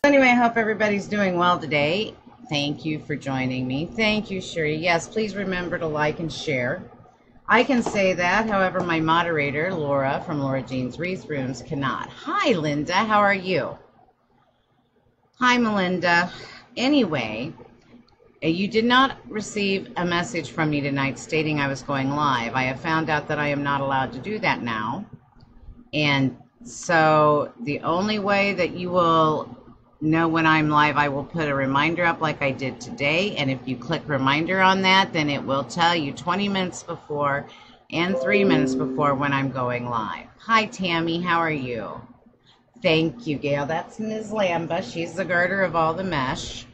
Anyway, I hope everybody's doing well today. Thank you for joining me. Thank you, Sherry. Yes, please remember to like and share. I can say that, however, my moderator, Laura from Laura Jean's Wreath Rooms, cannot. Hi, Linda. How are you? Hi, Melinda. Anyway, you did not receive a message from me tonight stating I was going live. I have found out that I am not allowed to do that now. And so the only way that you will know when I'm live, I will put a reminder up like I did today. And if you click reminder on that, then it will tell you 20 minutes before and 3 minutes before when I'm going live. Hi, Tammy. How are you? Thank you, Gail. That's Ms. Lamba. She's the garter of all the mesh.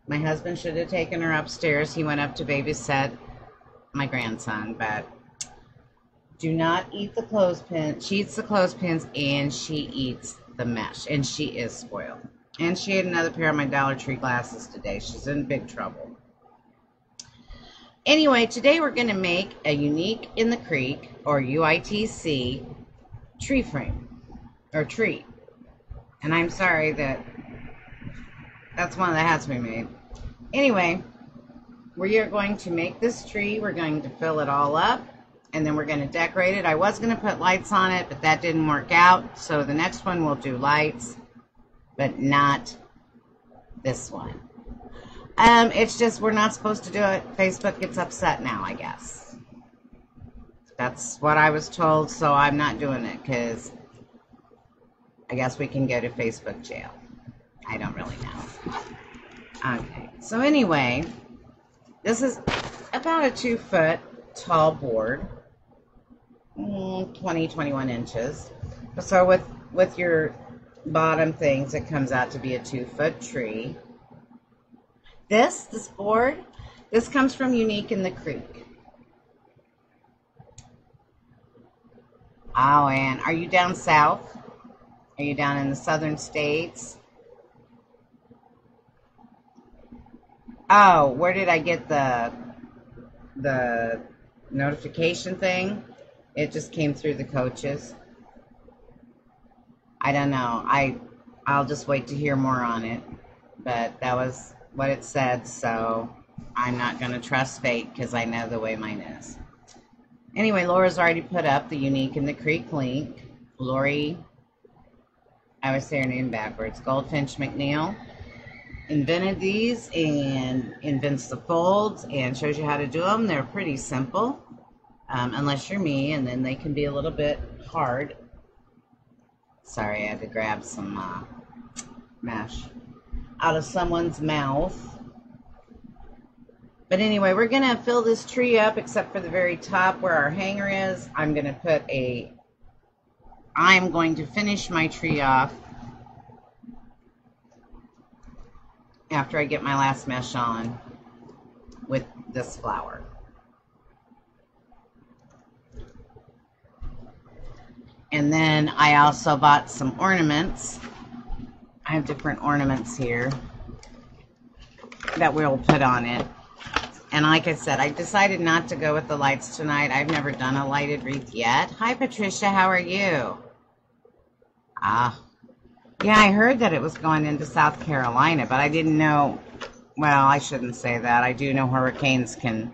My husband should have taken her upstairs. He went up to babysit my grandson, but do not eat the clothespin. She eats the clothespins and she eats the mesh, and she is spoiled. And she had another pair of my Dollar Tree glasses today. She's in big trouble. Anyway, today we're going to make a Unique in the Creek, or UITC, tree frame, or tree. And I'm sorry that that's one of the hats we made. Anyway, we are going to make this tree. We're going to fill it all up, and then we're going to decorate it. I was going to put lights on it, but that didn't work out. So the next one we'll do lights, but not this one. It's just we're not supposed to do it. Facebook gets upset now, I guess. That's what I was told, so I'm not doing it because I guess we can go to Facebook jail. I don't really know. Okay, so anyway, this is about a 2-foot tall board. 20-21 inches. So with your bottom things, it comes out to be a 2-foot tree. This board, this comes from Unique in the Creek. Oh, and are you down south? Are you down in the southern states? Oh, where did I get the notification thing? It just came through the coaches. I don't know. I'll just wait to hear more on it. But that was what it said, so I'm not going to trust fate because I know the way mine is. Anyway, Laura's already put up the Unique in the Creek link. Lori, I always say her name backwards, Goldfinch McNeil, invented these and invents the folds and shows you how to do them. They're pretty simple, unless you're me, and then they can be a little bit hard. Sorry, I had to grab some mesh out of someone's mouth. But anyway, we're going to fill this tree up except for the very top where our hanger is. I'm going to finish my tree off after I get my last mesh on with this flower. And then I also bought some ornaments. I have different ornaments here that we'll put on it. And like I said, I decided not to go with the lights tonight. I've never done a lighted wreath yet. Hi, Patricia. How are you? Yeah, I heard that it was going into South Carolina, but I didn't know. Well, I shouldn't say that. I do know hurricanes can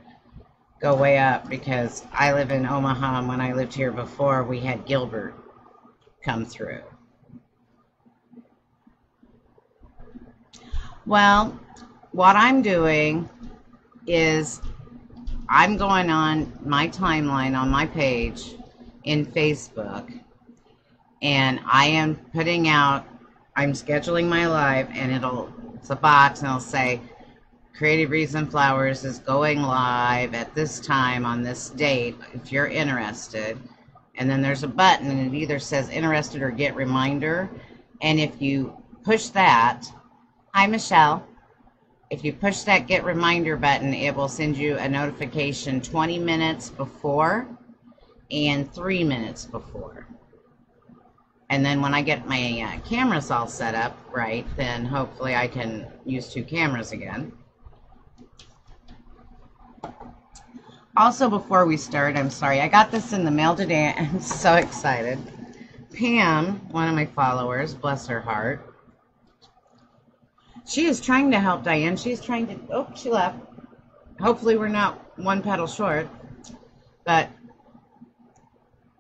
go way up because I live in Omaha, and when I lived here before, we had Gilbert come through. Well, what I'm doing is I'm going on my timeline on my page in Facebook, and I am putting out, I'm scheduling my live, and it's a box, and it'll say Creative Wreaths and Flowers is going live at this time on this date if you're interested. And then there's a button, and it either says interested or get reminder. And if you push that, hi Michelle, if you push that get reminder button, it will send you a notification 20 minutes before and 3 minutes before. And then when I get my cameras all set up right, then hopefully I can use 2 cameras again. Also, before we start, I'm sorry, I got this in the mail today. I'm so excited. Pam, one of my followers, bless her heart, She is trying to help Diane. She's trying to, oh, she left. Hopefully we're not one petal short. But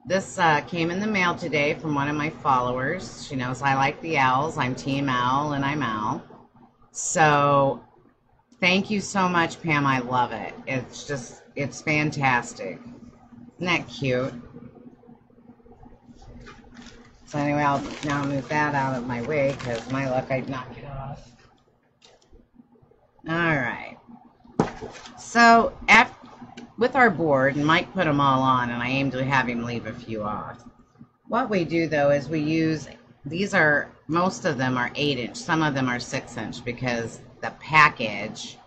this came in the mail today from one of my followers. She knows I like the owls. I'm Team Owl and I'm Owl. So thank you so much, Pam. I love it. It's fantastic. Isn't that cute? So anyway, I'll now move that out of my way because my luck, I'd knock it off. All right. So with our board, and Mike put them all on, and I aim to have him leave a few off. What we do, though, is we use, most of them are 8-inch. Some of them are 6-inch because the package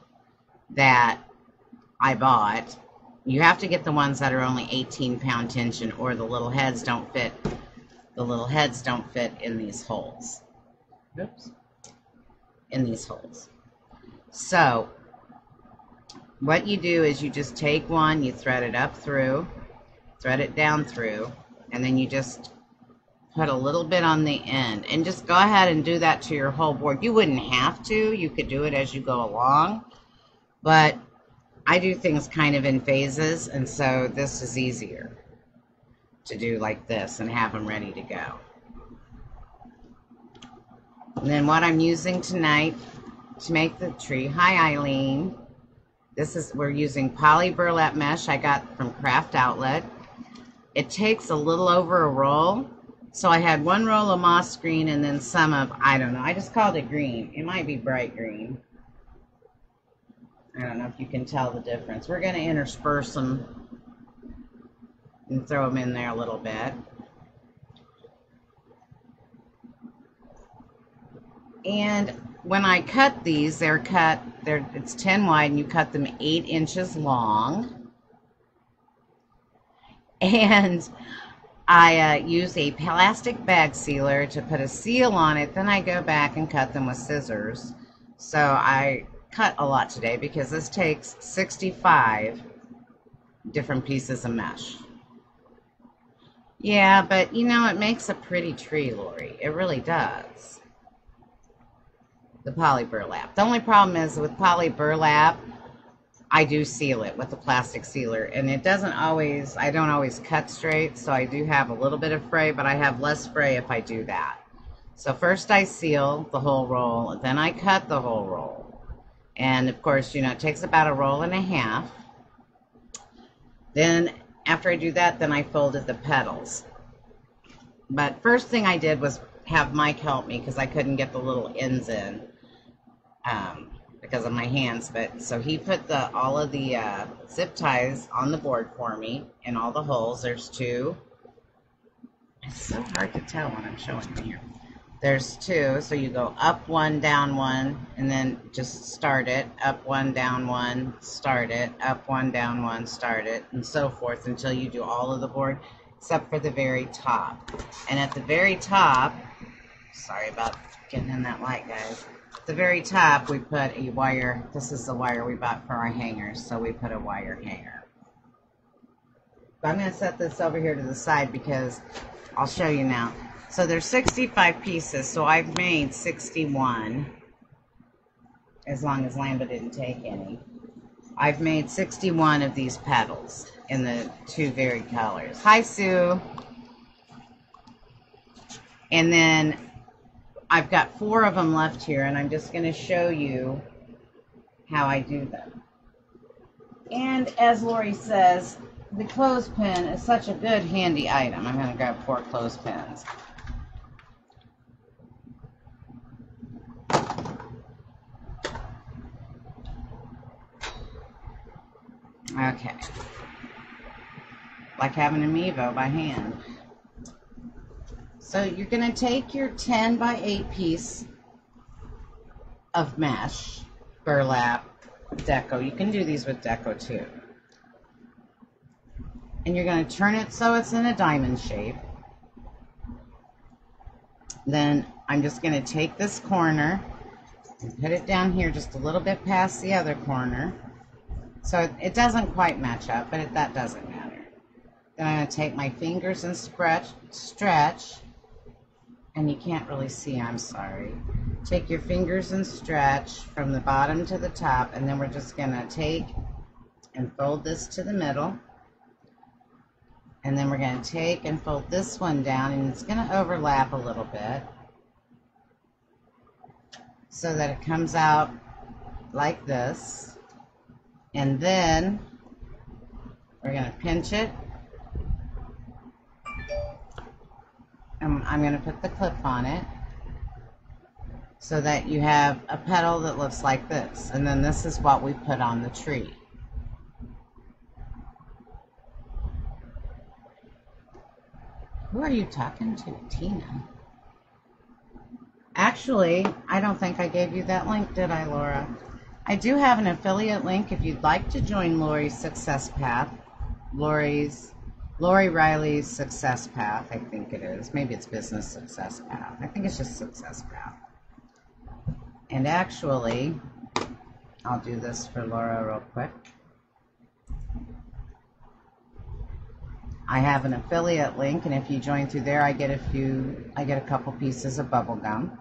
that I bought, you have to get the ones that are only 18-pound tension, or the little heads don't fit. The little heads don't fit in these holes. Oops. In these holes. So what you do is you just take one, you thread it up through, thread it down through, and then you just put a little bit on the end. And just go ahead and do that to your whole board. You wouldn't have to. You could do it as you go along. But I do things kind of in phases, and so this is easier to do like this and have them ready to go. And then what I'm using tonight to make the tree, hi Eileen, we're using poly burlap mesh I got from Craft Outlet. It takes a little over a roll, so I had one roll of moss green and then some of, I don't know, I just called it green. It might be bright green. I don't know if you can tell the difference. We're going to intersperse them and throw them in there a little bit. And when I cut these, it's 10 wide, and you cut them 8 inches long. And I use a plastic bag sealer to put a seal on it. Then I go back and cut them with scissors. So I cut a lot today because this takes 65 different pieces of mesh. Yeah, but you know, it makes a pretty tree, Lori. It really does. The poly burlap. The only problem is with poly burlap, I do seal it with a plastic sealer, and it doesn't always, I don't always cut straight, so I do have a little bit of fray, but I have less fray if I do that. So first I seal the whole roll, then I cut the whole roll. And of course, you know, it takes about a roll and a half. Then after I do that, then I folded the petals. But first thing I did was have Mike help me because I couldn't get the little ends in because of my hands. But so he put all of the zip ties on the board for me in all the holes. There's 2. It's so hard to tell when I'm showing you here. There's 2, so you go up 1, down 1, and then just start it. Up 1, down 1, start it. Up 1, down 1, start it, and so forth until you do all of the board except for the very top. And at the very top, sorry about getting in that light, guys. At the very top, we put a wire. This is the wire we bought for our hangers, so we put a wire hanger. But I'm going to set this over here to the side because I'll show you now. So there's 65 pieces, so I've made 61, as long as Lamba didn't take any. I've made 61 of these petals in the 2 varied colors. Hi, Sue. And then I've got 4 of them left here, and I'm just going to show you how I do them. And as Lori says, the clothespin is such a good handy item. I'm going to grab 4 clothespins. Okay. Like having an Mevo by hand. So you're going to take your 10 by 8 piece of mesh, burlap, deco. You can do these with deco too. And you're going to turn it so it's in a diamond shape. Then I'm just going to take this corner and put it down here just a little bit past the other corner. So it doesn't quite match up, but that doesn't matter. Then I'm going to take my fingers and stretch, and you can't really see, I'm sorry. Take your fingers and stretch from the bottom to the top, and then we're just going to take and fold this to the middle. And then we're going to take and fold this one down, and it's going to overlap a little bit so that it comes out like this. And then we're going to pinch it. And I'm going to put the clip on it so that you have a petal that looks like this. And then this is what we put on the tree. Who are you talking to, Tina? Actually, I don't think I gave you that link, did I, Laura? I do have an affiliate link if you'd like to join Lori's Success Path. Lori Riley's Success Path, I think it is. Maybe it's Business Success Path. I think it's just Success Path. And actually, I'll do this for Laura real quick. I have an affiliate link, and if you join through there, I get a couple pieces of bubble gum.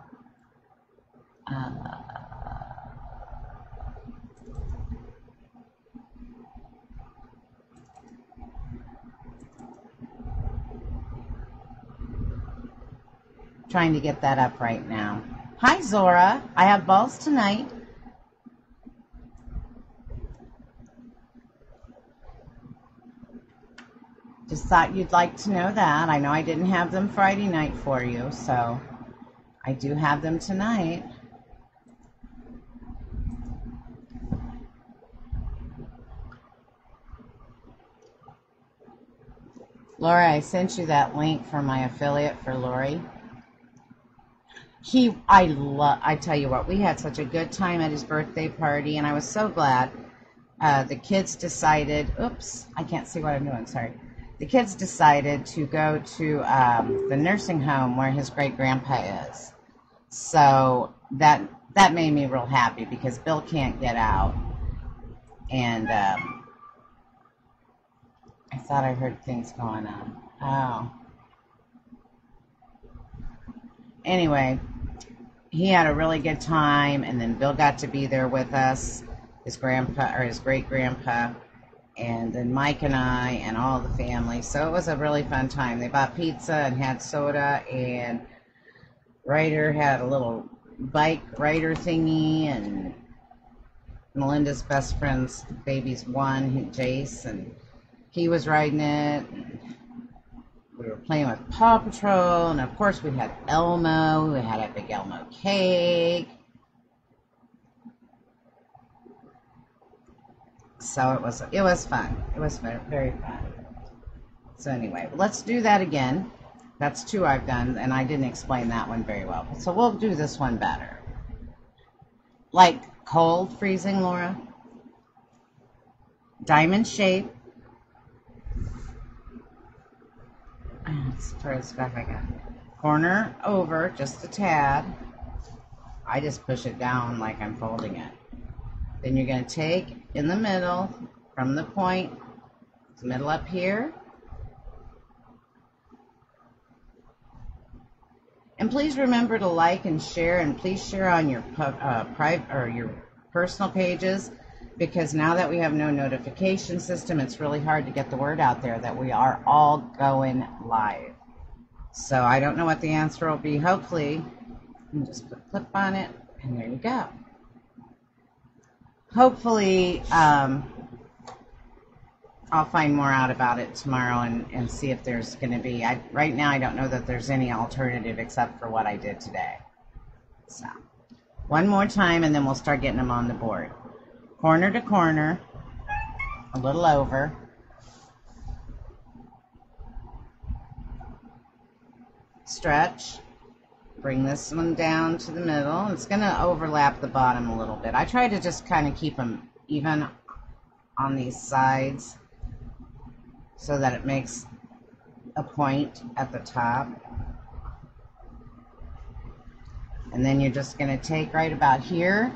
Trying to get that up right now. Hi, Zora. I have balls tonight. Just thought you'd like to know that. I know I didn't have them Friday night for you, so I do have them tonight. Laura, I sent you that link for my affiliate for Lori. I tell you what, we had such a good time at his birthday party, and I was so glad. The kids decided, oops, I can't see what I'm doing, sorry. The kids decided to go to the nursing home where his great-grandpa is. So that made me real happy because Bill can't get out. And I thought I heard things going on. Oh. Anyway, he had a really good time, and then Bill got to be there with us, his grandpa, or his great-grandpa, and then Mike and I and all the family. So it was a really fun time. They bought pizza and had soda, and Ryder had a little bike rider thingy, and Melinda's best friend's baby's one, Jace, and he was riding it. And we were playing with Paw Patrol, and of course we had Elmo. We had a big Elmo cake. So it was fun. It was very, very fun. So anyway, let's do that again. That's two I've done, and I didn't explain that one very well. So we'll do this one better. Like cold freezing, Laura. Diamond shape. As far as stuff I got. Corner over, just a tad. I just push it down like I'm folding it. Then you're going to take in the middle from the point, the middle up here. And please remember to like and share, and please share on your private or your personal pages, because now that we have no notification system, it's really hard to get the word out there that we are all going live. So I don't know what the answer will be. Hopefully, you can just put a clip on it, and there you go. Hopefully, I'll find more out about it tomorrow and see if there's going to be. Right now, I don't know that there's any alternative except for what I did today. So, one more time, and then we'll start getting them on the board. Corner to corner, a little over. Stretch. Bring this one down to the middle. It's going to overlap the bottom a little bit. I try to just kind of keep them even on these sides so that it makes a point at the top. And then you're just going to take right about here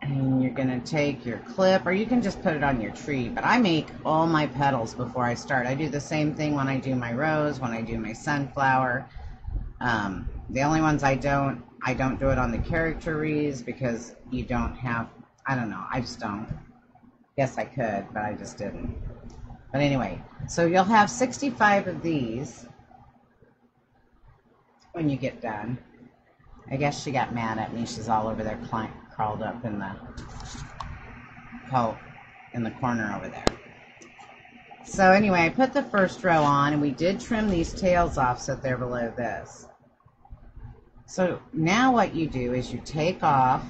And you're going to take your clip, or you can just put it on your tree. But I make all my petals before I start. I do the same thing when I do my rose, when I do my sunflower. The only ones I don't do it on the character wreaths because you don't have, I don't know, I just don't. Yes, I could, but I just didn't. But anyway, so you'll have 65 of these when you get done. I guess she got mad at me. She's all over there crawled up in the corner over there. So anyway, I put the first row on, and we did trim these tails off so they're below this. So now what you do is you take off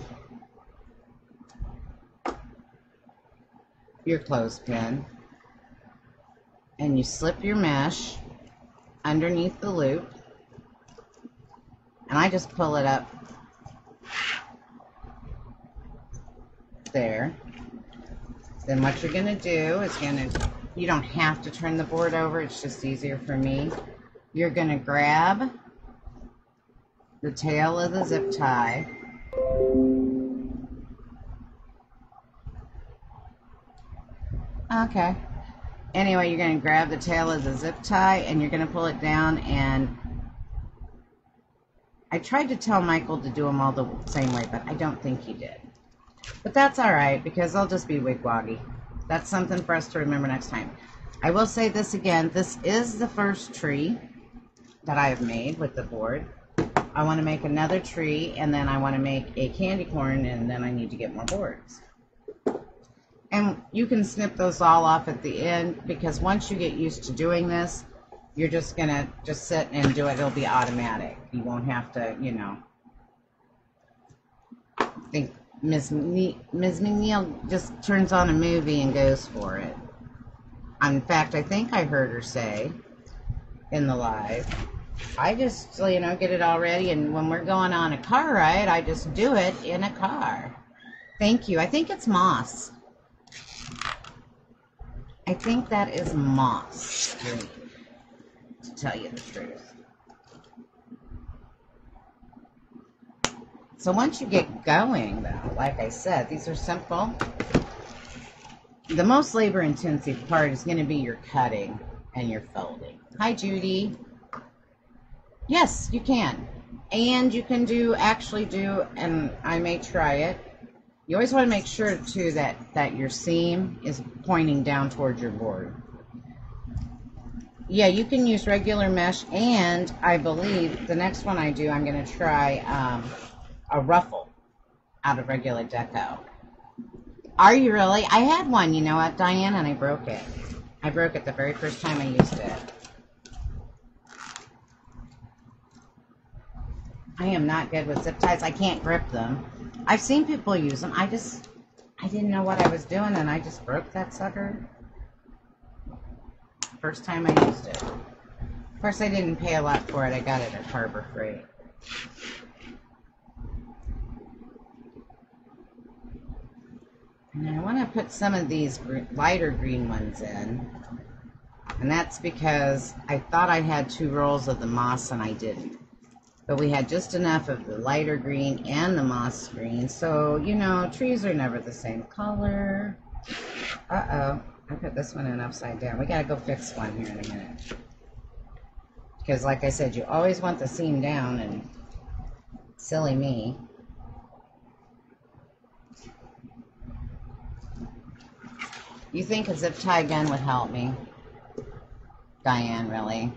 your clothespin and you slip your mesh underneath the loop, and I just pull it up there. Then what you're going to do is you don't have to turn the board over, it's just easier for me. You're going to grab the tail of the zip tie, okay. Anyway, you're going to grab the tail of the zip tie and you're going to pull it down, and I tried to tell Michael to do them all the same way, but I don't think he did. But that's alright, because they'll just be wigwaggy. That's something for us to remember next time. I will say this again, this is the first tree that I have made with the board. I want to make another tree, and then I want to make a candy corn, and then I need to get more boards. And you can snip those all off at the end, because once you get used to doing this, you're just going to just sit and do it. It'll be automatic. You won't have to, you know, think Ms. McNeil just turns on a movie and goes for it. In fact, I think I heard her say in the live, I just, you know, get it all ready, and when we're going on a car ride, I just do it in a car. Thank you. I think it's moss. I think that is moss green, to tell you the truth. So once you get going, though, like I said, these are simple. The most labor-intensive part is going to be your cutting and your folding. Hi, Judy. Yes, you can. And you can actually do, and I may try it, you always want to make sure, too, that your seam is pointing down towards your board. Yeah, you can use regular mesh, and I believe the next one I do, I'm going to try a ruffle out of regular deco. Are you really? I had one, you know what, Diane, and I broke it. I broke it the very first time I used it. I am not good with zip ties. I can't grip them. I've seen people use them. I didn't know what I was doing, and I just broke that sucker. First time I used it. Of course, I didn't pay a lot for it. I got it at Harbor Freight. And I want to put some of these lighter green ones in. And that's because I thought I had 2 rolls of the moss, and I didn't. But we had just enough of the lighter green and the moss green. So, you know, trees are never the same color. Uh-oh. I put this one in upside down. We got to go fix one here in a minute. Because, like I said, you always want the seam down, and silly me. You think a zip tie gun would help me? Diane, really?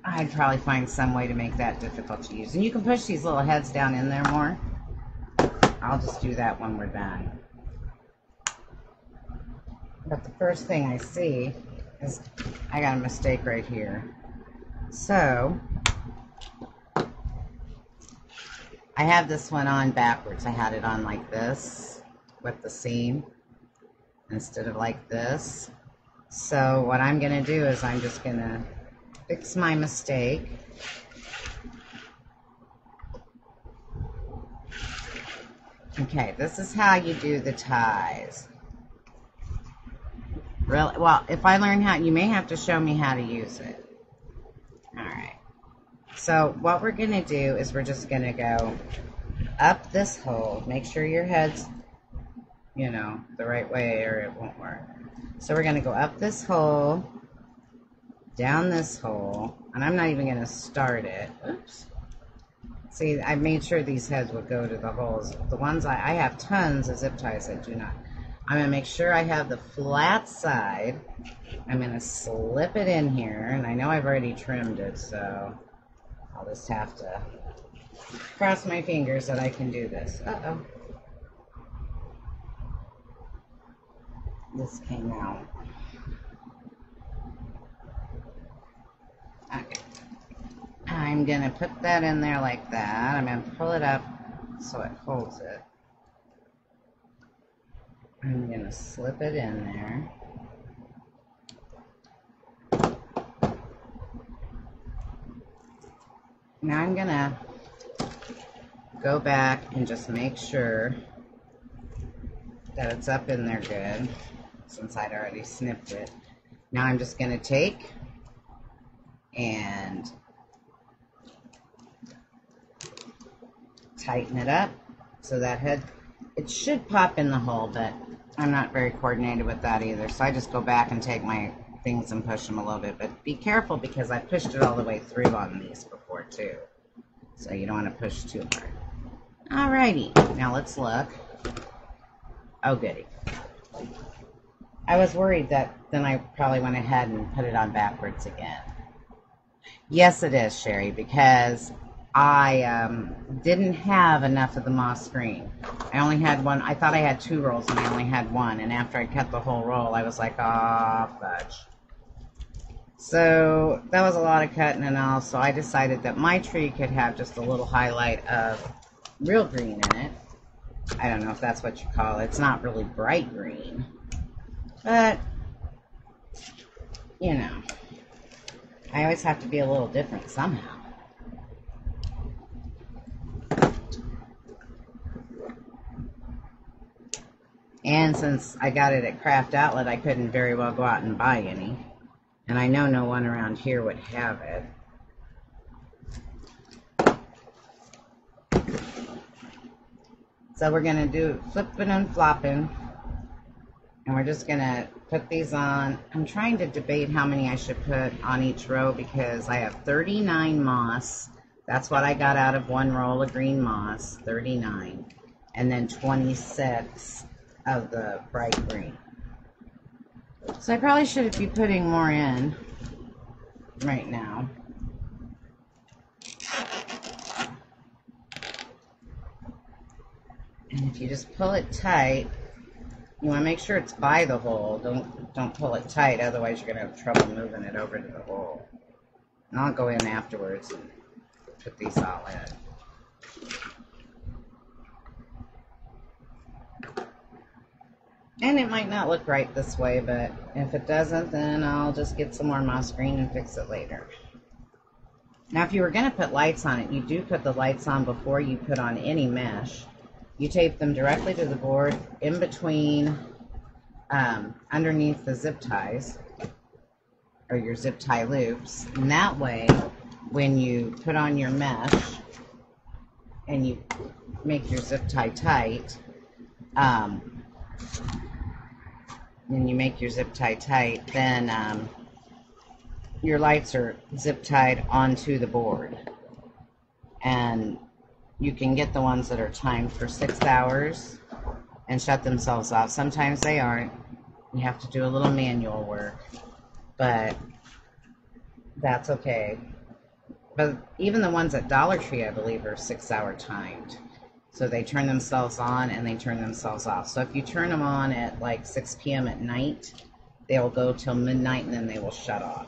I'd probably find some way to make that difficult to use. And you can push these little heads down in there more. I'll just do that when we're done. But the first thing I see is I got a mistake right here. So, I have this one on backwards. I had it on like this with the seam instead of like this. So what I'm going to do is I'm just going to fix my mistake. Okay, this is how you do the ties. Really? Well, if I learn how, you may have to show me how to use it. Alright. So what we're going to do is we're just going to go up this hole. Make sure your head's, you know, the right way or it won't work. So we're going to go up this hole, down this hole, and I'm not even going to start it. Oops. See, I made sure these heads would go to the holes. The ones I have tons of zip ties that do not. I'm going to make sure I have the flat side. I'm going to slip it in here, and I know I've already trimmed it, so I'll just have to cross my fingers that I can do this. Uh-oh. This came out. Okay. I'm going to put that in there like that. I'm going to pull it up so it holds it. I'm going to slip it in there. Now I'm going to go back and just make sure that it's up in there good, since I'd already snipped it. Now I'm just going to take and tighten it up so that head, it should pop in the hole, but I'm not very coordinated with that either, so I just go back and take my things and push them a little bit, but be careful because I pushed it all the way through on these before too, so you don't want to push too hard. Alrighty, now let's look. Oh goody. I was worried that then I probably went ahead and put it on backwards again. Yes, it is, Sherry, because I didn't have enough of the moss green. I only had one. I thought I had 2 rolls and I only had 1, and after I cut the whole roll I was like, ah, fudge. So that was a lot of cutting and all, so I decided that my tree could have just a little highlight of real green in it. I don't know if that's what you call it. It's not really bright green, but you know, I always have to be a little different somehow. And since I got it at Craft Outlet, I couldn't very well go out and buy any. And I know no one around here would have it. So we're going to do flipping and flopping. And we're just going to put these on. I'm trying to debate how many I should put on each row because I have 39 moss. That's what I got out of 1 roll of green moss, 39. And then 26 of the bright green. So I probably should be putting more in right now. And if you just pull it tight, you want to make sure it's by the hole. Don't pull it tight, otherwise you're going to have trouble moving it over to the hole. And I'll go in afterwards and put these all in. And it might not look right this way, but if it doesn't, then I'll just get some more moss green and fix it later. Now, if you were going to put lights on it, you do put the lights on before you put on any mesh. You tape them directly to the board in between, underneath the zip ties, or your zip tie loops. And that way, when you put on your mesh and you make your zip tie tight, then your lights are zip tied onto the board. And you can get the ones that are timed for 6 hours and shut themselves off. Sometimes they aren't. You have to do a little manual work, but that's okay. But even the ones at Dollar Tree, I believe, are 6-hour timed. So they turn themselves on and they turn themselves off. So if you turn them on at like 6 p.m. at night, they will go till midnight and then they will shut off.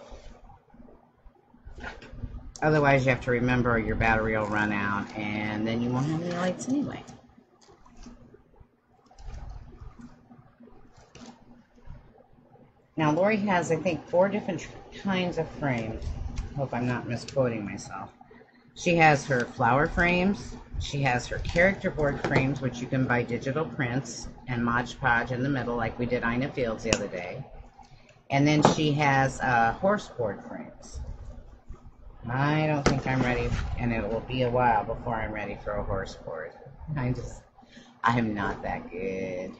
Otherwise, you have to remember your battery will run out and then you won't have any lights anyway. Now, Lori has, I think, 4 different kinds of frames. Hope I'm not misquoting myself. She has her flower frames. She has her character board frames, which you can buy digital prints and Mod Podge in the middle, like we did Ina Fields the other day. And then she has horse board frames. I don't think I'm ready, and it will be a while before I'm ready for a horse board. I'm not that good.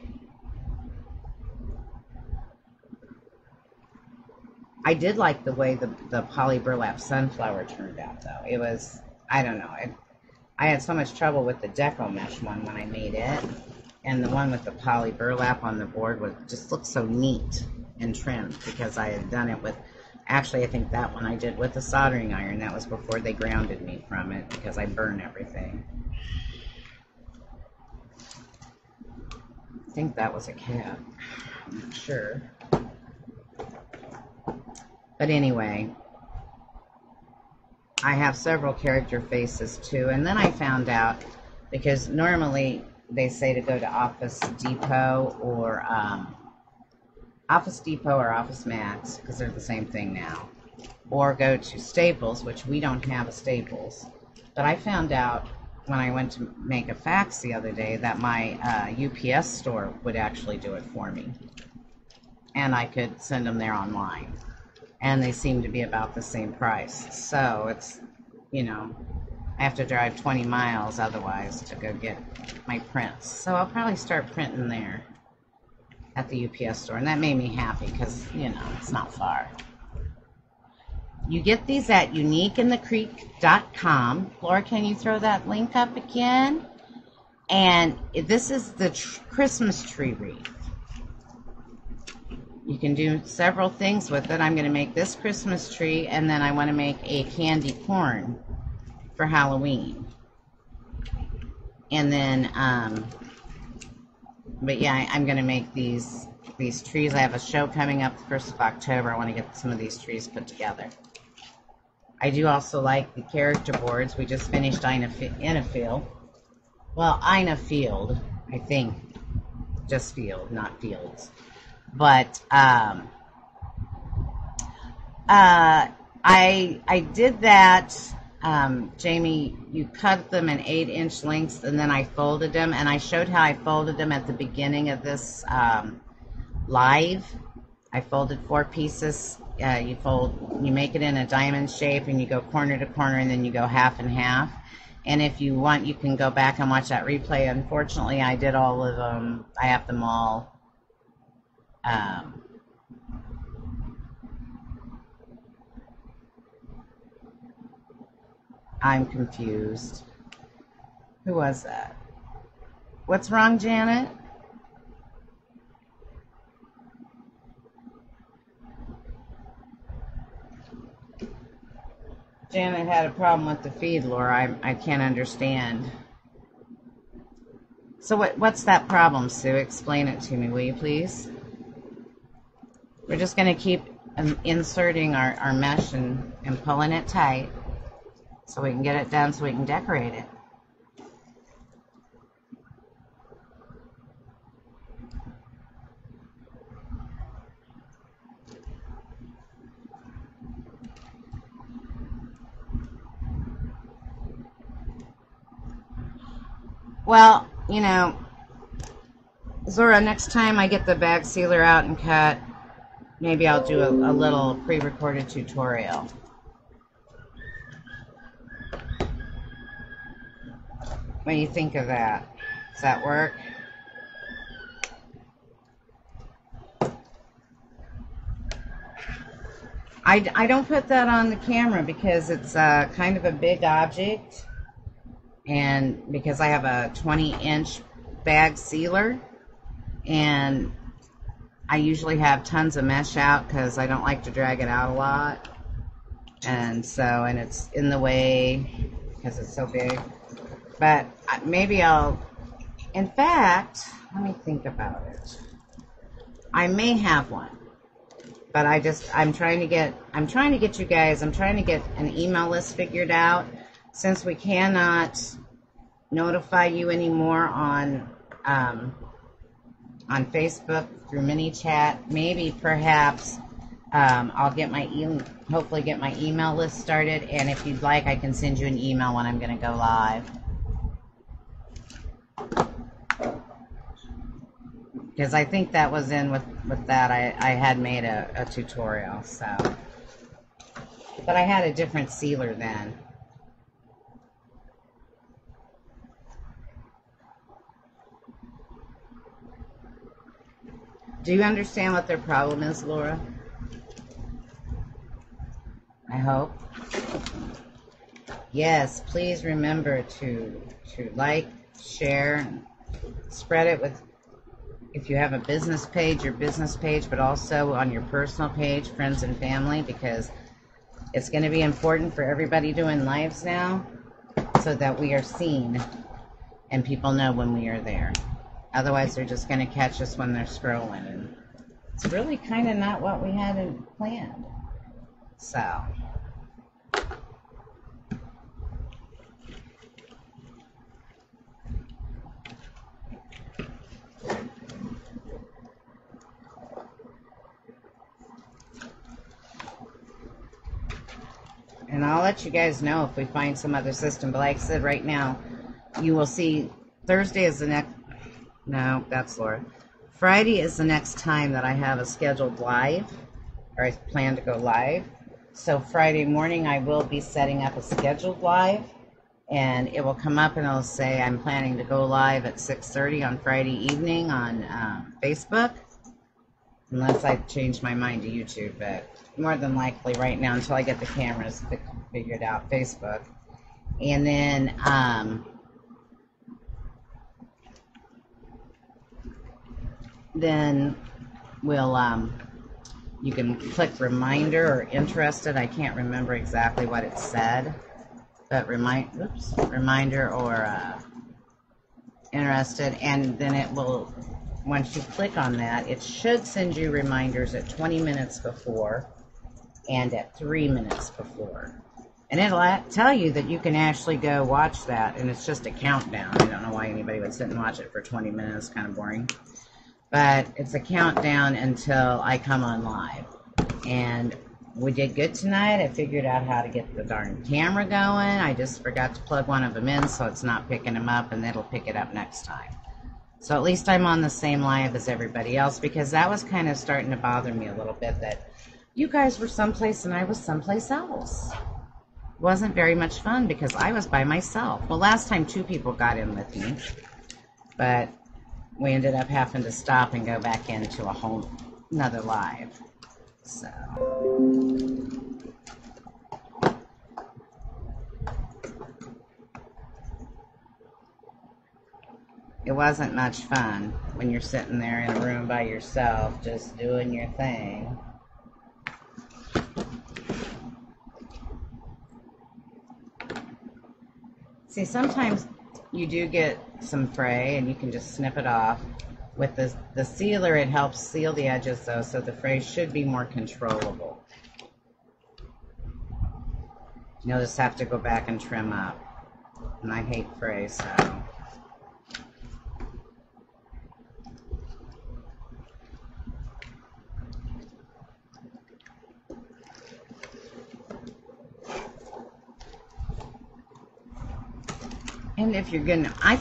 I did like the way the poly burlap sunflower turned out, though. It was, I don't know, I had so much trouble with the deco mesh one when I made it, and the one with the poly burlap on the board just looked so neat and trimmed because I had done it with, actually I think that one I did with a soldering iron. That was before they grounded me from it because I burn everything. I think that was a cat. I'm not sure. But anyway, I have several character faces too. And then I found out, because normally they say to go to Office Depot or Office Max, because they're the same thing now, or go to Staples, which we don't have a Staples. But I found out when I went to make a fax the other day that my UPS store would actually do it for me. And I could send them there online. And they seem to be about the same price. So it's, you know, I have to drive 20 miles otherwise to go get my prints. So I'll probably start printing there at the UPS store. And that made me happy because, you know, it's not far. You get these at uniqueinthecreek.com. Laura, can you throw that link up again? And this is the Christmas tree wreath. You can do several things with it. I'm going to make this Christmas tree, and then I want to make a candy corn for Halloween. And then, but yeah, I'm going to make these trees. I have a show coming up the 1st of October. I want to get some of these trees put together. I do also like the character boards. We just finished Ina Field, I think. Just Field, not Fields. But I did that. Jamie, you cut them in 8-inch lengths, and then I folded them, and I showed how I folded them at the beginning of this live. I folded 4 pieces. You make it in a diamond shape, and you go corner to corner, and then you go half and half. And if you want, you can go back and watch that replay. Unfortunately, I did all of them. I have them all. I'm confused. Who was that? What's wrong, Janet? Janet had a problem with the feed, Laura. I can't understand. So what's that problem, Sue? Explain it to me, will you please? We're just going to keep inserting our mesh and pulling it tight so we can get it done so we can decorate it. Well, you know, Zora, next time I get the bag sealer out and cut, maybe I'll do a little pre-recorded tutorial. What do you think of that? Does that work? I don't put that on the camera because it's kind of a big object, and because I have a 20-inch bag sealer, and I usually have tons of mesh out because I don't like to drag it out a lot, and it's in the way because it's so big. But maybe in fact, let me think about it. I may have one, but I'm trying to get you guys, I'm trying to get an email list figured out, since we cannot notify you anymore on Facebook through mini chat. Maybe perhaps I'll get hopefully get my email list started, and if you'd like, I can send you an email when I'm going to go live. Because I think that was in with that. I had made a tutorial, so. But I had a different sealer then. Do you understand what their problem is, Laura? I hope. Yes, please remember to like, share, spread it with, if you have a business page, your business page, but also on your personal page, friends and family, because it's going to be important for everybody doing lives now so that we are seen and people know when we are there. Otherwise, they're just going to catch us when they're scrolling, and it's really kind of not what we had planned. So... and I'll let you guys know if we find some other system. But like I said, right now, you will see Thursday is the next... No, that's Laura. Friday is the next time that I have a scheduled live, or I plan to go live. So Friday morning, I will be setting up a scheduled live, and it will come up and it'll say I'm planning to go live at 6:30 on Friday evening on Facebook. Unless I change my mind to YouTube, but more than likely right now, until I get the cameras figured out, Facebook. And then we'll, you can click reminder or interested. I can't remember exactly what it said, but reminder or interested, and then it will, once you click on that, it should send you reminders at 20 minutes before and at 3 minutes before. And it'll tell you that you can actually go watch that, and it's just a countdown. I don't know why anybody would sit and watch it for 20 minutes, kind of boring. But it's a countdown until I come on live. And we did good tonight. I figured out how to get the darn camera going. I just forgot to plug one of them in, so it's not picking them up, and it'll pick it up next time. So at least I'm on the same live as everybody else, because that was kind of starting to bother me a little bit, that you guys were someplace and I was someplace else. It wasn't very much fun because I was by myself. Well, last time 2 people got in with me, but we ended up having to stop and go back into another live. So... it wasn't much fun when you're sitting there in a room by yourself, just doing your thing. See, sometimes you do get some fray and you can just snip it off. With the sealer, it helps seal the edges though, so the fray should be more controllable. You'll just have to go back and trim up. And I hate fray, so... and if you're gonna, I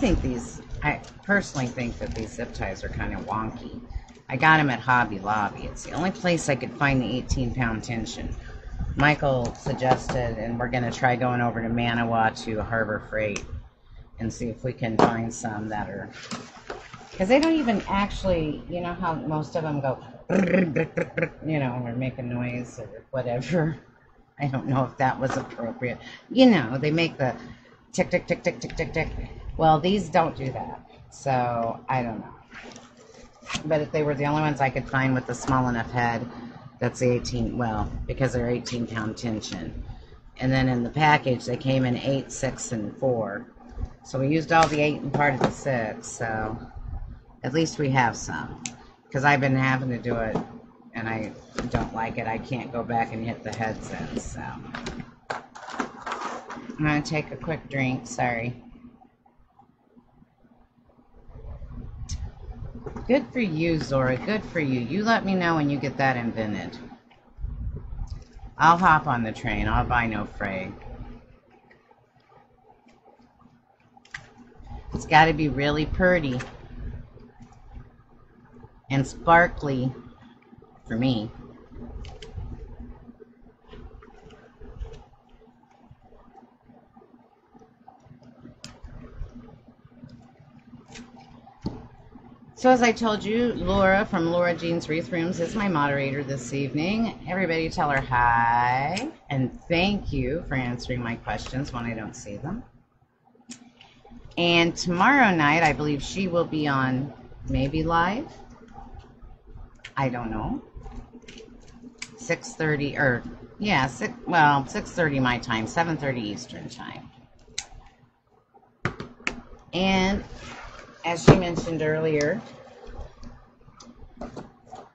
personally think that these zip ties are kind of wonky. I got them at Hobby Lobby. It's the only place I could find the 18-pound tension. Michael suggested, and we're gonna try going over to Manawa to Harbor Freight and see if we can find some that are, because they don't even actually, you know how most of them go, you know, or make a noise or whatever. I don't know if that was appropriate. You know, they make the tick, tick, tick, tick, tick, tick, tick. Well, these don't do that. So, I don't know. But if they were the only ones I could find with a small enough head, that's the 18, well, because they're 18-pound tension. And then in the package, they came in 8, 6, and 4. So we used all the 8 and part of the 6, so at least we have some. Because I've been having to do it, and I don't like it. I can't go back and hit the heads in, so... I'm going to take a quick drink, sorry. Good for you, Zora, good for you. You let me know when you get that invented. I'll hop on the train, I'll buy no fray. It's got to be really pretty and sparkly for me. So as I told you, Laura from Laura Jean's Wreath Rooms is my moderator this evening. Everybody tell her hi, and thank you for answering my questions when I don't see them. And tomorrow night, I believe she will be on maybe live. I don't know. 6:30 or yeah, 6:30 my time, 7:30 Eastern time. And as she mentioned earlier,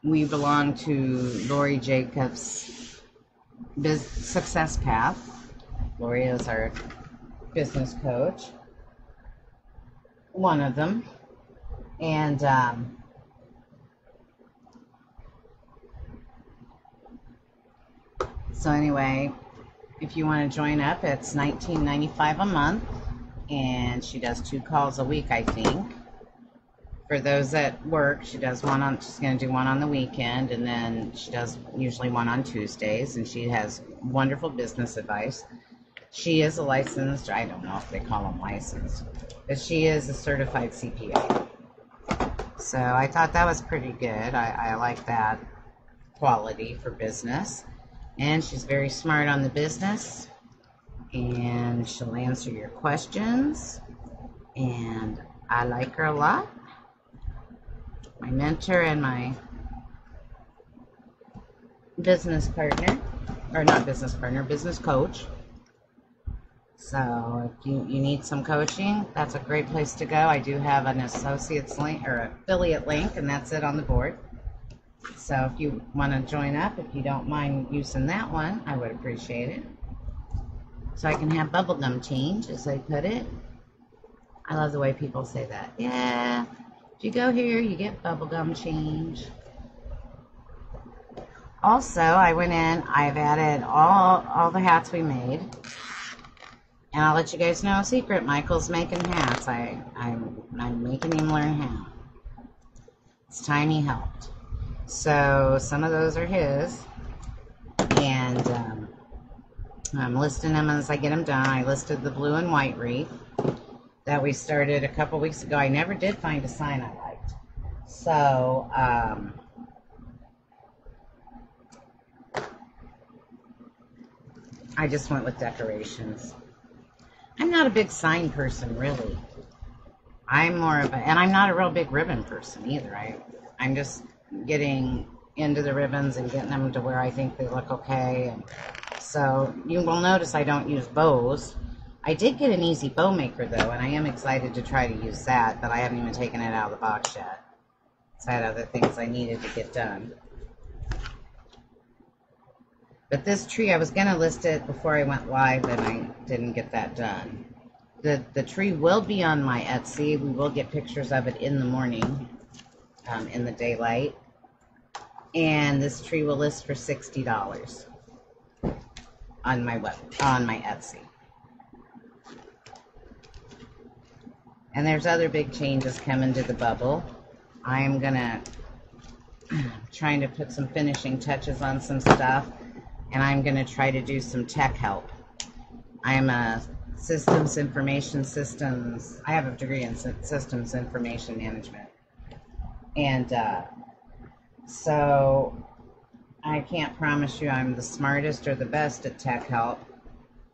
we belong to Lori Jacobs' Success Path. Lori is our business coach, one of them. And so anyway, if you want to join up, it's $19.95 a month. And she does 2 calls a week, I think. For those that work, she does she's going to do one on the weekend, and then she does usually one on Tuesdays, and she has wonderful business advice. She is a licensed, I don't know if they call them licensed, but she is a certified CPA. So I thought that was pretty good. I like that quality for business. And she's very smart on the business. And she'll answer your questions, and I like her a lot. My mentor and my business partner, or not business partner, business coach. So if you need some coaching, that's a great place to go. I do have an associates link or affiliate link, and that's it on the board. So if you want to join up, if you don't mind using that one, I would appreciate it. So I can have bubblegum change, as they put it. I love the way people say that. Yeah, if you go here, you get bubblegum change. Also, I went in, I've added all the hats we made. And I'll let you guys know a secret. Michael's making hats. I'm making him learn how. It's time he helped. So some of those are his. And I'm listing them as I get them done. I listed the blue and white wreath that we started a couple weeks ago. I never did find a sign I liked. So, I just went with decorations. I'm not a big sign person, really. I'm more of and I'm not a real big ribbon person either. I'm just getting into the ribbons and getting them to where I think they look okay. And so you will notice I don't use bows. I did get an easy bow maker though, and I am excited to try to use that, but I haven't even taken it out of the box yet. So I had other things I needed to get done. But this tree, I was going to list it before I went live, and I didn't get that done. The tree will be on my Etsy. We will get pictures of it in the morning, in the daylight. And this tree will list for $60 on my Etsy. And there's other big changes coming to the bubble. I am trying to put some finishing touches on some stuff, and I'm gonna try to do some tech help. I am a I have a degree in systems information management. And so I can't promise you I'm the smartest or the best at tech help,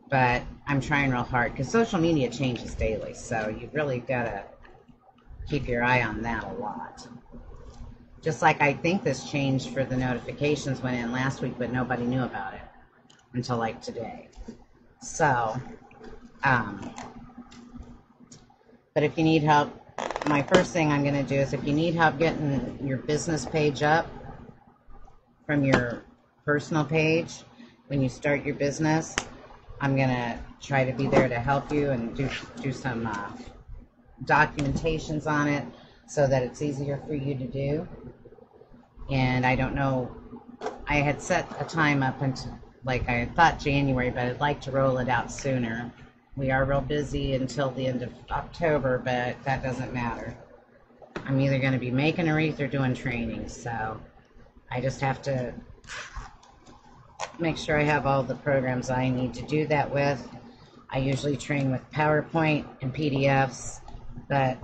but I'm trying real hard because social media changes daily, so you've really got to keep your eye on that a lot. Just like I think this changed for the notifications went in last week, but nobody knew about it until like today. So, but if you need help, my first thing I'm going to do is if you need help getting your business page up from your personal page when you start your business, I'm going to try to be there to help you and do some documentations on it so that it's easier for you to do. And I don't know, I had set a time up until, like I thought January, but I'd like to roll it out sooner. We are real busy until the end of October, but that doesn't matter. I'm either going to be making a wreath or doing training, so I just have to make sure I have all the programs I need to do that with. I usually train with PowerPoint and PDFs, but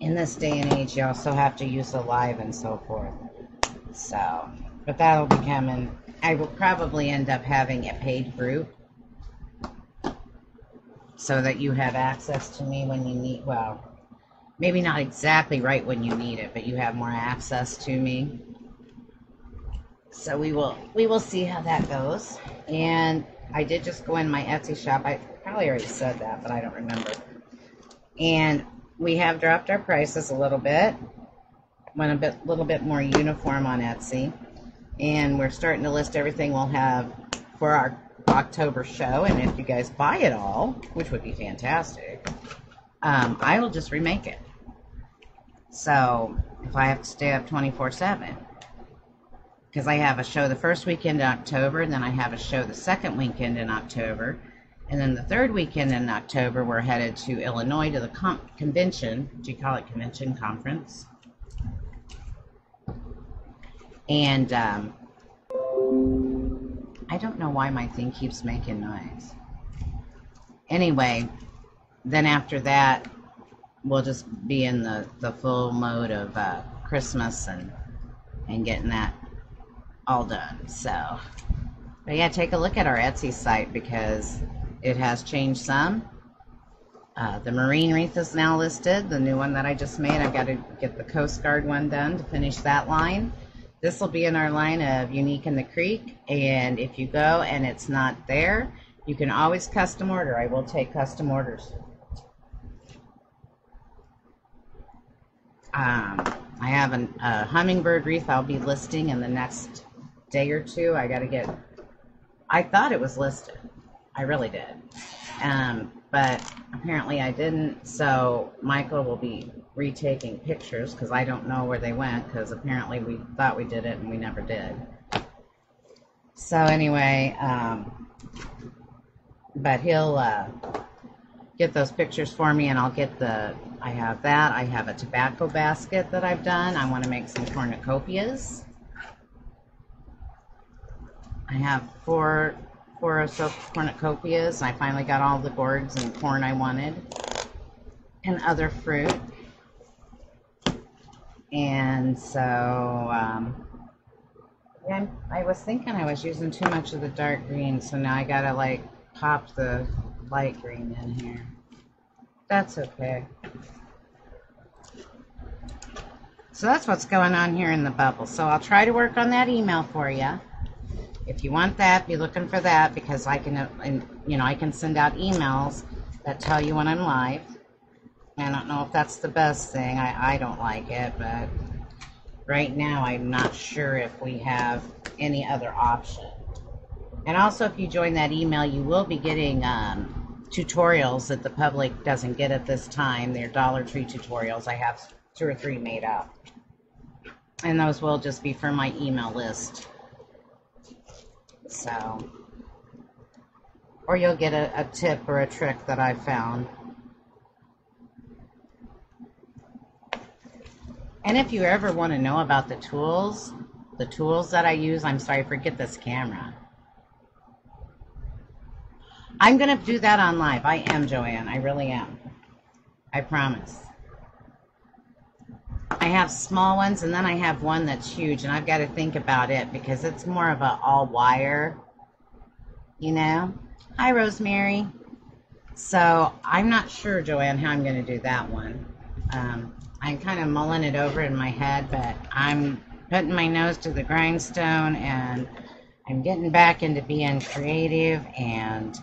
in this day and age, you also have to use the live and so forth. So, but that'll be coming. I will probably end up having a paid group so that you have access to me when you need, well, maybe not exactly right when you need it, but you have more access to me. So we will see how that goes. And I did just go in my Etsy shop. I probably already said that, but I don't remember. And we have dropped our prices a little bit. Went a little bit more uniform on Etsy. And we're starting to list everything we'll have for our October show. And if you guys buy it all, which would be fantastic, I will just remake it. So if I have to stay up 24/7, because I have a show the first weekend in October, and then I have a show the second weekend in October, and then the third weekend in October we're headed to Illinois to the convention. Do you call it convention? Conference? And I don't know why my thing keeps making noise. Anyway, then after that we'll just be in the full mode of Christmas and getting that all done. So, but yeah, take a look at our Etsy site because it has changed some. The marine wreath is now listed, the new one that I just made. I've got to get the Coast Guard one done to finish that line. This will be in our line of Unique in the Creek, and if you go and it's not there, you can always custom order. I will take custom orders. I have a hummingbird wreath I'll be listing in the next day or two. I thought it was listed. I really did. But apparently I didn't, so Michael will be retaking pictures because I don't know where they went, because apparently we thought we did it and we never did. So anyway, but he'll get those pictures for me, and I'll get I have that. I have a tobacco basket that I've done. I want to make some cornucopias. I have four or so cornucopias. I finally got all the gourds and corn I wanted, and other fruit. And so, yeah, I was thinking I was using too much of the dark green, so now I gotta like pop the light green in here. That's okay. So that's what's going on here in the bubble. So I'll try to work on that email for you. If you want that, be looking for that, because I can, I can send out emails that tell you when I'm live. I don't know if that's the best thing. I don't like it, but right now I'm not sure if we have any other option. And also, if you join that email, you will be getting tutorials that the public doesn't get at this time. They're Dollar Tree tutorials. I have 2 or 3 made up. And those will just be for my email list. So, or you'll get a tip or a trick that I found. And if you ever want to know about the tools that I use, I'm sorry, forget this camera. I'm going to do that on live. I am, Joanne. I really am. I promise. I have small ones, and then I have one that's huge, and I've got to think about it because it's more of a all wire, Hi, Rosemary. So I'm not sure, Joanne, how I'm going to do that one. I'm kind of mulling it over in my head, but I'm putting my nose to the grindstone, and I'm getting back into being creative and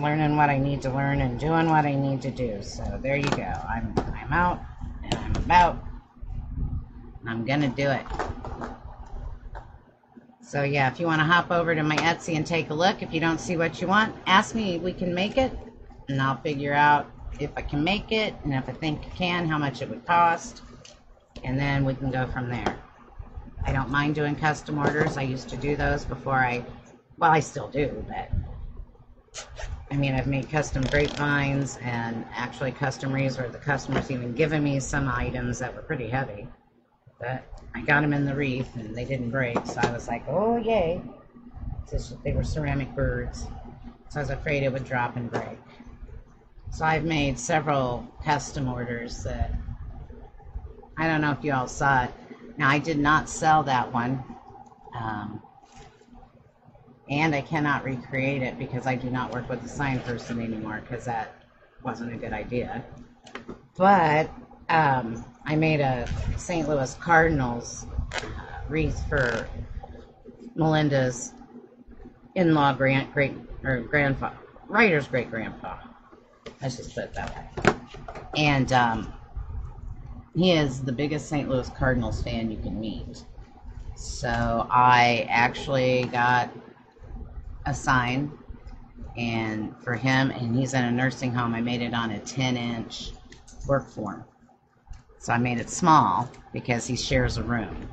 learning what I need to learn and doing what I need to do. So there you go. I'm out and I'm about, and I'm gonna do it. So yeah, if you want to hop over to my Etsy and take a look, if you don't see what you want, ask me. We can make it, and I'll figure out if I can make it, and if I think I can, how much it would cost, and then we can go from there. I don't mind doing custom orders. I used to do those before I still do, but I mean, I've made custom grapevines and actually custom wreaths where the customer's even given me some items that were pretty heavy, but I got them in the wreath and they didn't break, so I was like, oh yay. They were ceramic birds, so I was afraid it would drop and break. So I've made several custom orders that I don't know if you all saw it. Now, I did not sell that one. And I cannot recreate it because I do not work with the sign person anymore because that wasn't a good idea. But I made a St. Louis Cardinals wreath for Melinda's in-law grandfather, writer's great-grandpa. Let's just put it that way. And he is the biggest St. Louis Cardinals fan you can meet. So I actually got a sign and for him, and he's in a nursing home. I made it on a 10-inch work form. So I made it small because he shares a room.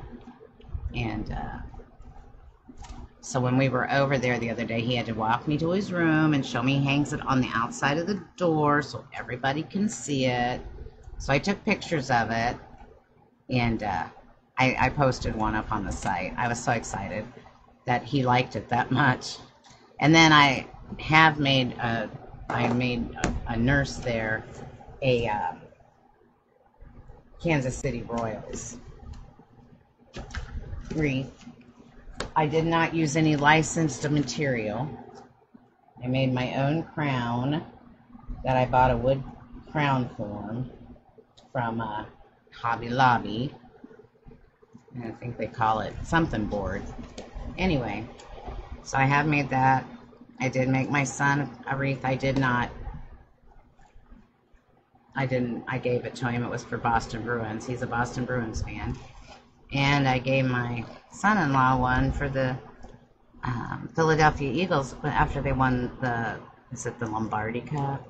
And so when we were over there the other day, he had to walk me to his room and show me he hangs it on the outside of the door so everybody can see it. So I took pictures of it, and I posted one up on the site. I was so excited that he liked it that much. And then I made a nurse there a Kansas City Royals wreath. I did not use any licensed material. I made my own crown that I bought a wood crown form from Hobby Lobby. And I think they call it something board. Anyway, so I have made that. I did make my son a wreath. I gave it to him. It was for Boston Bruins. He's a Boston Bruins fan. And I gave my son-in-law one for the Philadelphia Eagles after they won the Lombardi Cup?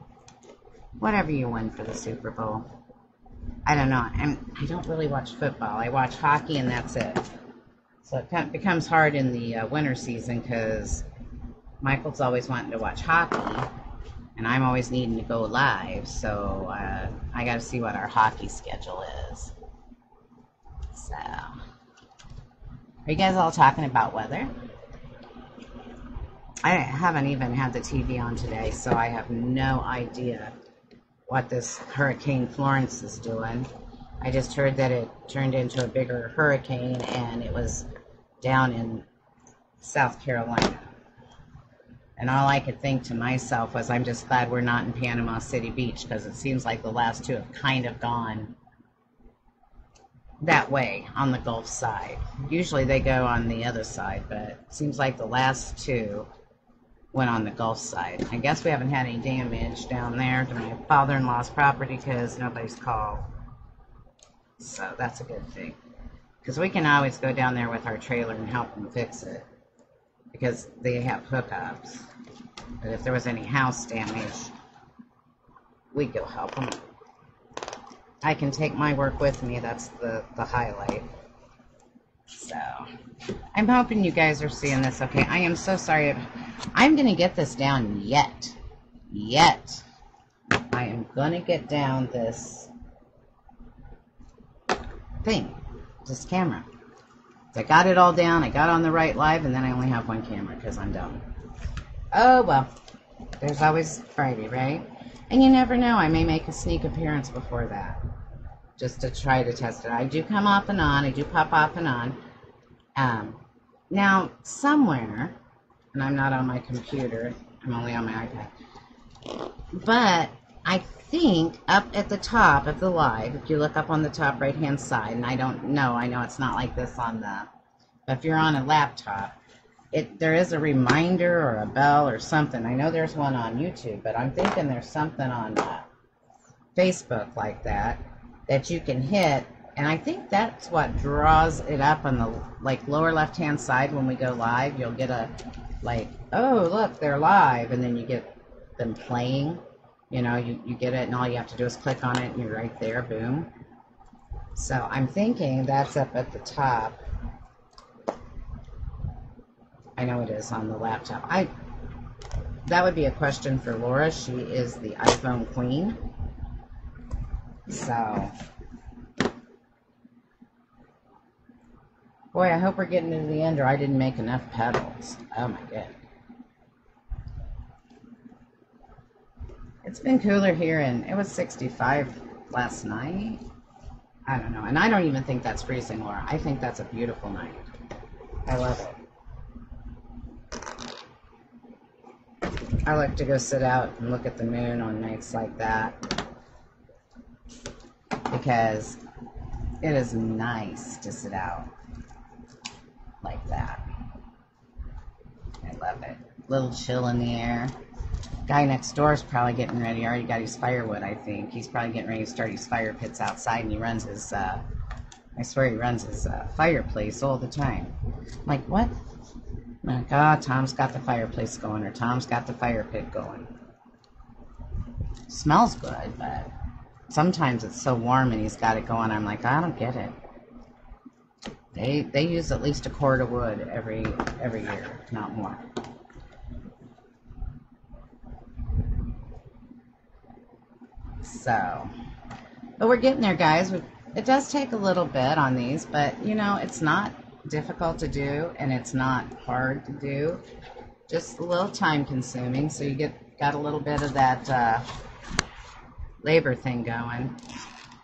Whatever you win for the Super Bowl. I don't know. I don't really watch football. I watch hockey and that's it. So it becomes hard in the winter season because Michael's always wanting to watch hockey and I'm always needing to go live. So I got to see what our hockey schedule is. So, are you guys all talking about weather? I haven't even had the TV on today, so I have no idea what this Hurricane Florence is doing. I just heard that it turned into a bigger hurricane and it was down in South Carolina. And all I could think to myself was, I'm just glad we're not in Panama City Beach because it seems like the last two have kind of gone that way on the Gulf side. Usually they go on the other side, but it seems like the last two went on the Gulf side. I guess we haven't had any damage down there to my father-in-law's property because nobody's called. So that's a good thing. Because we can always go down there with our trailer and help them fix it. Because they have hookups. But if there was any house damage, we'd go help them. I can take my work with me. That's the highlight. So, I'm hoping you guys are seeing this okay. I am so sorry. I'm going to get this down yet. I am going to get down this thing. This camera. I got it all down. I got on the right live, and then I only have one camera because I'm dumb. Oh, well. There's always Friday, right? And you never know. I may make a sneak appearance before that. Just to try to test it. I do come off and on. I do pop off and on. Now, somewhere, and I'm not on my computer. I'm only on my iPad. But I think up at the top of the live, if you look up on the top right-hand side, and I don't know, I know it's not like this on the, but if you're on a laptop, there is a reminder or a bell or something. I know there's one on YouTube, but I'm thinking there's something on Facebook like that you can hit, and I think that's what draws it up on the lower left-hand side when we go live. You'll get a oh look, they're live, and then you get them playing. You know, you get it, and all you have to do is click on it, and you're right there, boom. So I'm thinking that's up at the top. I know it is on the laptop. That would be a question for Laura. She is the iPhone queen. So, boy, I hope we're getting to the end, or I didn't make enough petals. Oh my god. It's been cooler here, and it was 65 last night. I don't know, and I don't even think that's freezing, Laura. I think that's a beautiful night. I love it. I like to go sit out and look at the moon on nights like that because it is nice to sit out like that. I love it. Little chill in the air. Guy next door is probably getting ready. Already got his firewood, I think. He's probably getting ready to start his fire pits outside, and he runs his, I swear he runs his fireplace all the time. I'm like, what? I'm like, oh, Tom's got the fireplace going, or Tom's got the fire pit going. Smells good, but sometimes it's so warm and he's got it going. I'm like, I don't get it. They use at least a cord of wood every year, not more. So, but we're getting there, guys. It does take a little bit on these, but you know, it's not difficult to do and it's not hard to do. Just a little time consuming, so you got a little bit of that labor thing going.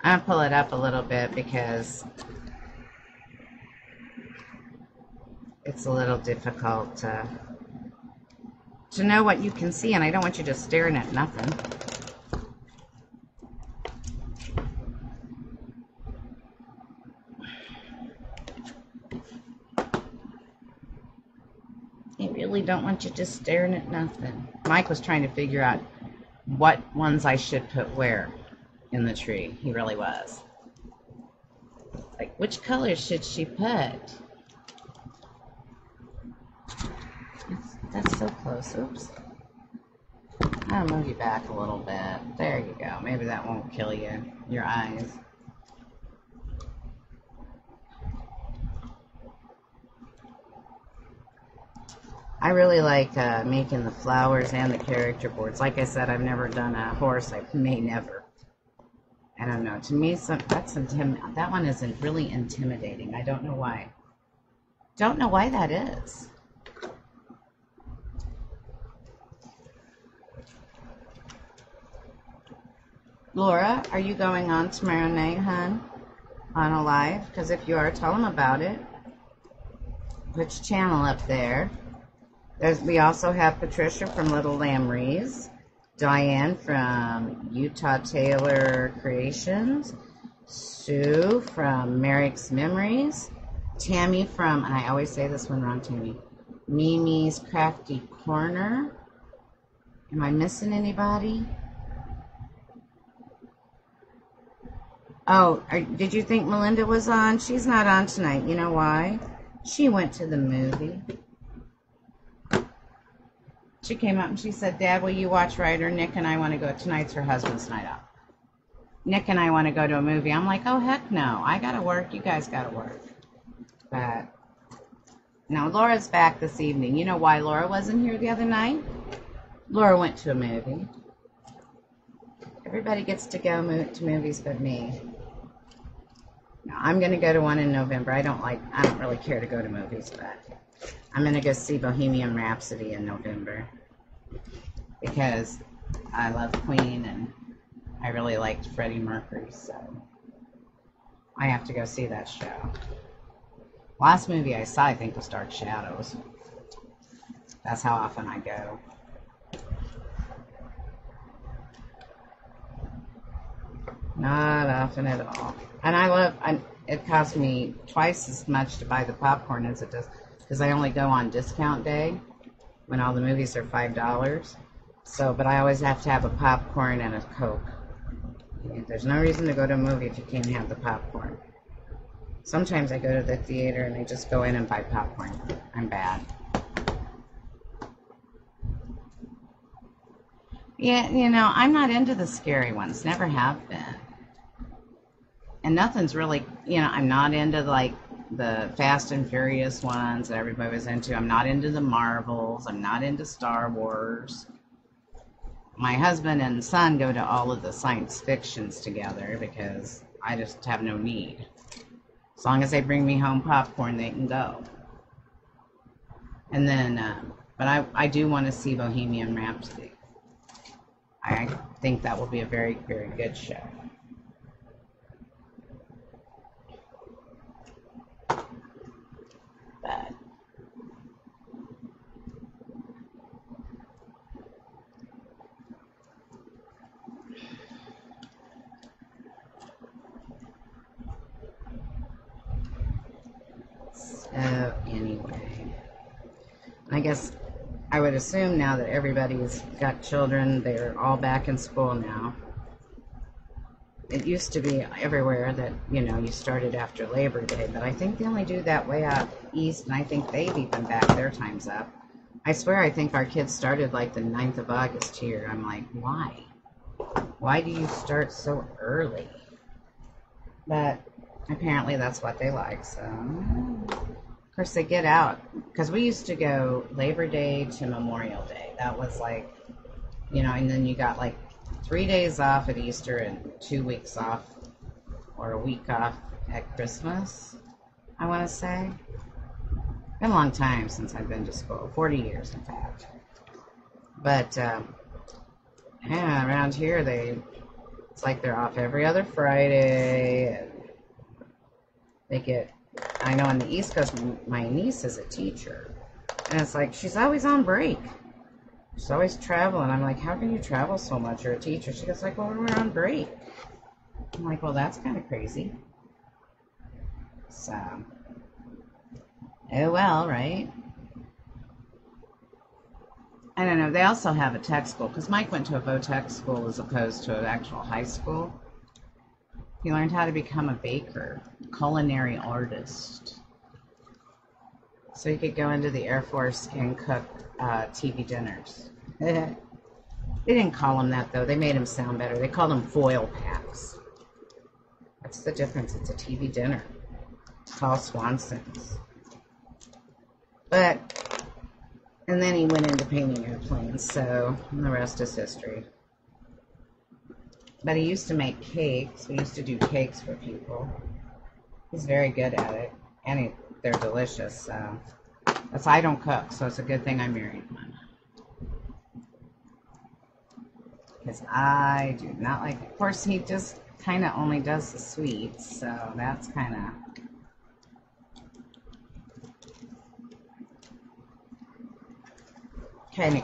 I'm gonna pull it up a little bit because it's a little difficult to know what you can see, and I don't want you just staring at nothing. I really don't want you just staring at nothing. Mike was trying to figure out what ones I should put where in the tree. He really was. Like, which colors should she put? That's so close. Oops. I'll move you back a little bit. There you go. Maybe that won't kill you. Your eyes. I really like making the flowers and the character boards. Like I said, I've never done a horse. I may never. I don't know. To me, that one isn't really intimidating. I don't know why. Don't know why that is. Laura, are you going on tomorrow night, hon? On a live? Because if you are, tell them about it. Put your channel up there. We also have Patricia from Little Lamb-Rees, Diane from Utah Taylor Creations, Sue from Merrick's Memories, Tammy from, and I always say this one wrong, Tammy, Mimi's Crafty Corner. Am I missing anybody? Oh, did you think Melinda was on? She's not on tonight. You know why? She went to the movie. She came up and she said, Dad, will you watch Ryder? Nick and I want to go. Tonight's her husband's night out. Nick and I want to go to a movie. I'm like, oh, heck no. I got to work. You guys got to work. But, no, Laura's back this evening. You know why Laura wasn't here the other night? Laura went to a movie. Everybody gets to go to movies but me. No, I'm going to go to one in November. I don't really care to go to movies, but I'm going to go see Bohemian Rhapsody in November because I love Queen and I really liked Freddie Mercury, so I have to go see that show. Last movie I saw, I think, was Dark Shadows. That's how often I go. Not often at all. And it cost me twice as much to buy the popcorn as it does, because I only go on discount day when all the movies are $5. So, but I always have to have a popcorn and a Coke. And there's no reason to go to a movie if you can't have the popcorn. Sometimes I go to the theater and I just go in and buy popcorn. I'm bad. Yeah, you know, I'm not into the scary ones. Never have been. And nothing's really, you know, I'm not into like the Fast and Furious ones that everybody was into. I'm not into the Marvels. I'm not into Star Wars. My husband and son go to all of the science fictions together because I just have no need. As long as they bring me home popcorn, they can go. And then, but I do want to see Bohemian Rhapsody. I think that will be a very, very good show. But so anyway, I guess I would assume now that everybody's got children, they're all back in school now. It used to be everywhere that, you know, you started after Labor Day, but I think they only do that way out east, and I think they've even backed their times up. I swear I think our kids started like the 9th of August here. I'm like, why? Why do you start so early? But apparently that's what they like, so... Of course, they get out, because we used to go Labor Day to Memorial Day. That was like, you know, and then you got like 3 days off at Easter and 2 weeks off, or a week off at Christmas, I want to say. Been a long time since I've been to school, 40 years in fact. But, yeah, around here, it's like they're off every other Friday, and they get... I know on the East Coast, my niece is a teacher, and it's like she's always on break. She's always traveling. I'm like, how can you travel so much? You're a teacher. She goes like, well, we're on break. I'm like, well, that's kind of crazy. So, oh well, right? I don't know. They also have a tech school, because Mike went to a vo-tech school as opposed to an actual high school. He learned how to become a baker, culinary artist. So he could go into the Air Force and cook TV dinners. They didn't call him that, though. They made him sound better. They called them foil packs. That's the difference. It's a TV dinner. It's called Swanson's. But, and then he went into painting airplanes, so the rest is history. But he used to make cakes. We used to do cakes for people. He's very good at it, and they're delicious. So that's I don't cook, so it's a good thing I married one. Because I do not like it. Of course, he just kind of only does the sweets, so that's kind of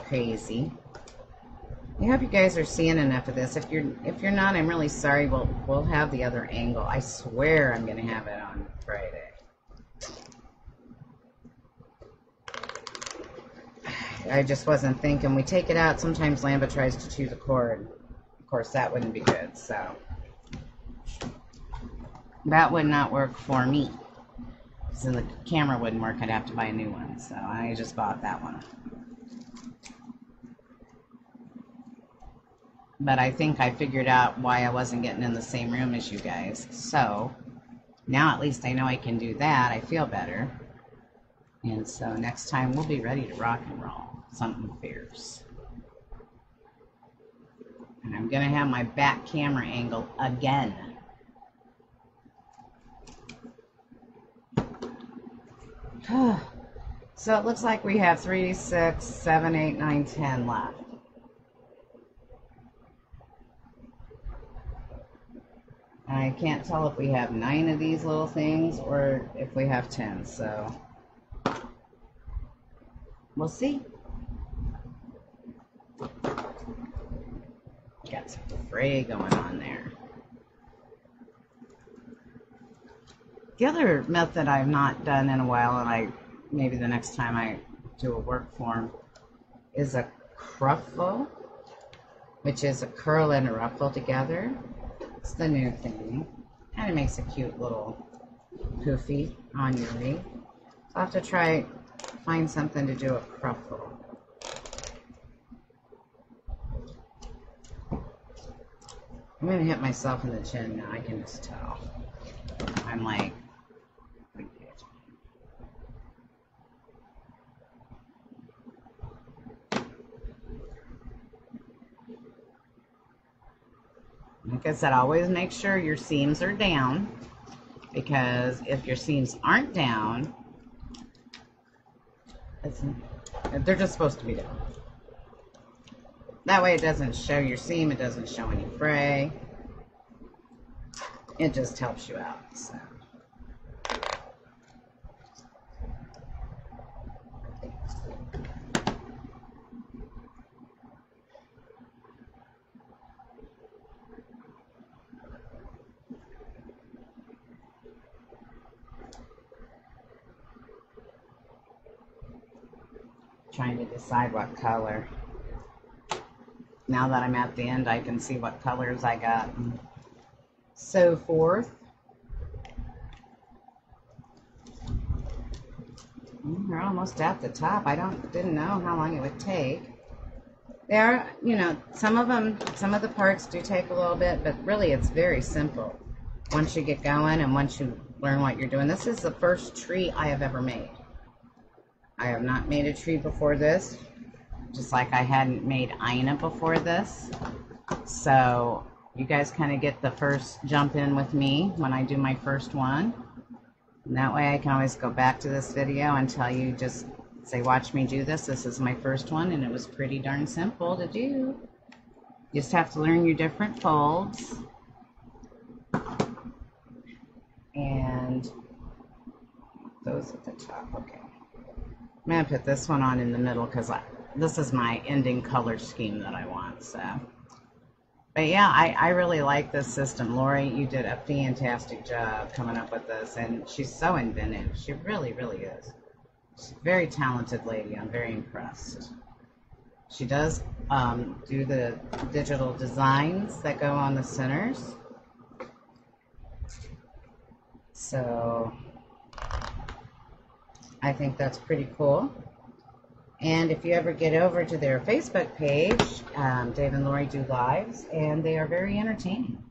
crazy. I hope you guys are seeing enough of this. If you're not, I'm really sorry. We'll have the other angle. I swear I'm gonna have it on Friday. I just wasn't thinking. We take it out. Sometimes Lamba tries to chew the cord. Of course, that wouldn't be good. So that would not work for me. Because then the camera wouldn't work. I'd have to buy a new one. So I just bought that one. But I think I figured out why I wasn't getting in the same room as you guys. So now at least I know I can do that. I feel better. And so next time we'll be ready to rock and roll. Something fierce. And I'm going to have my back camera angle again. So it looks like we have 3, 6, 7, 8, 9, 10 left. I can't tell if we have 9 of these little things or if we have 10, so we'll see. Got some fray going on there. The other method I've not done in a while, and maybe the next time I do a work form, is a cruffle, which is a curl and a ruffle together. It's the new thing. Kind of makes a cute little poofy on your wreath. So I'll have to find something to do a cruffle. I'm going to hit myself in the chin now. I can just tell. I'm like, like I said, always make sure your seams are down, because if your seams aren't down, they're just supposed to be down. That way it doesn't show your seam, it doesn't show any fray. It just helps you out. So. Trying to decide what color. Now that I'm at the end, I can see what colors I got and so forth. We're almost at the top. I didn't know how long it would take. They are, you know, some of the parts do take a little bit, but really it's very simple once you get going and once you learn what you're doing. This is the first tree I have ever made. I have not made a tree before this, just like I hadn't made Ina before this. So you guys kind of get the first jump in with me when I do my first one. And that way I can always go back to this video and tell you, just say, watch me do this. This is my first one, and it was pretty darn simple to do. You just have to learn your different folds. And those at the top, okay. I'm going to put this one on in the middle because this is my ending color scheme that I want. So, but yeah, I really like this system. Lori, you did a fantastic job coming up with this, and she's so inventive. She really, really is. She's a very talented lady. I'm very impressed. She does do the digital designs that go on the centers. So I think that's pretty cool. And if you ever get over to their Facebook page, Dave and Lori do lives, and they are very entertaining.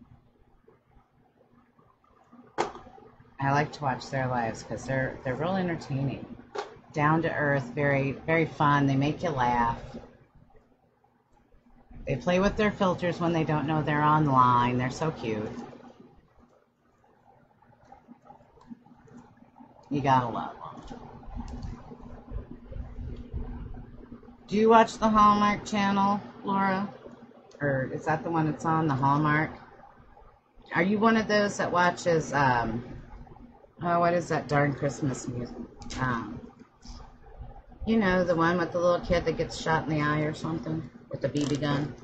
I like to watch their lives because they're real entertaining. Down to earth, very, very fun. They make you laugh. They play with their filters when they don't know they're online. They're so cute. You gotta love them. Do you watch the Hallmark channel, Laura? Or is that the one that's on, the Hallmark? Are you one of those that watches, oh, what is that darn Christmas music? You know, the one with the little kid that gets shot in the eye or something with the BB gun?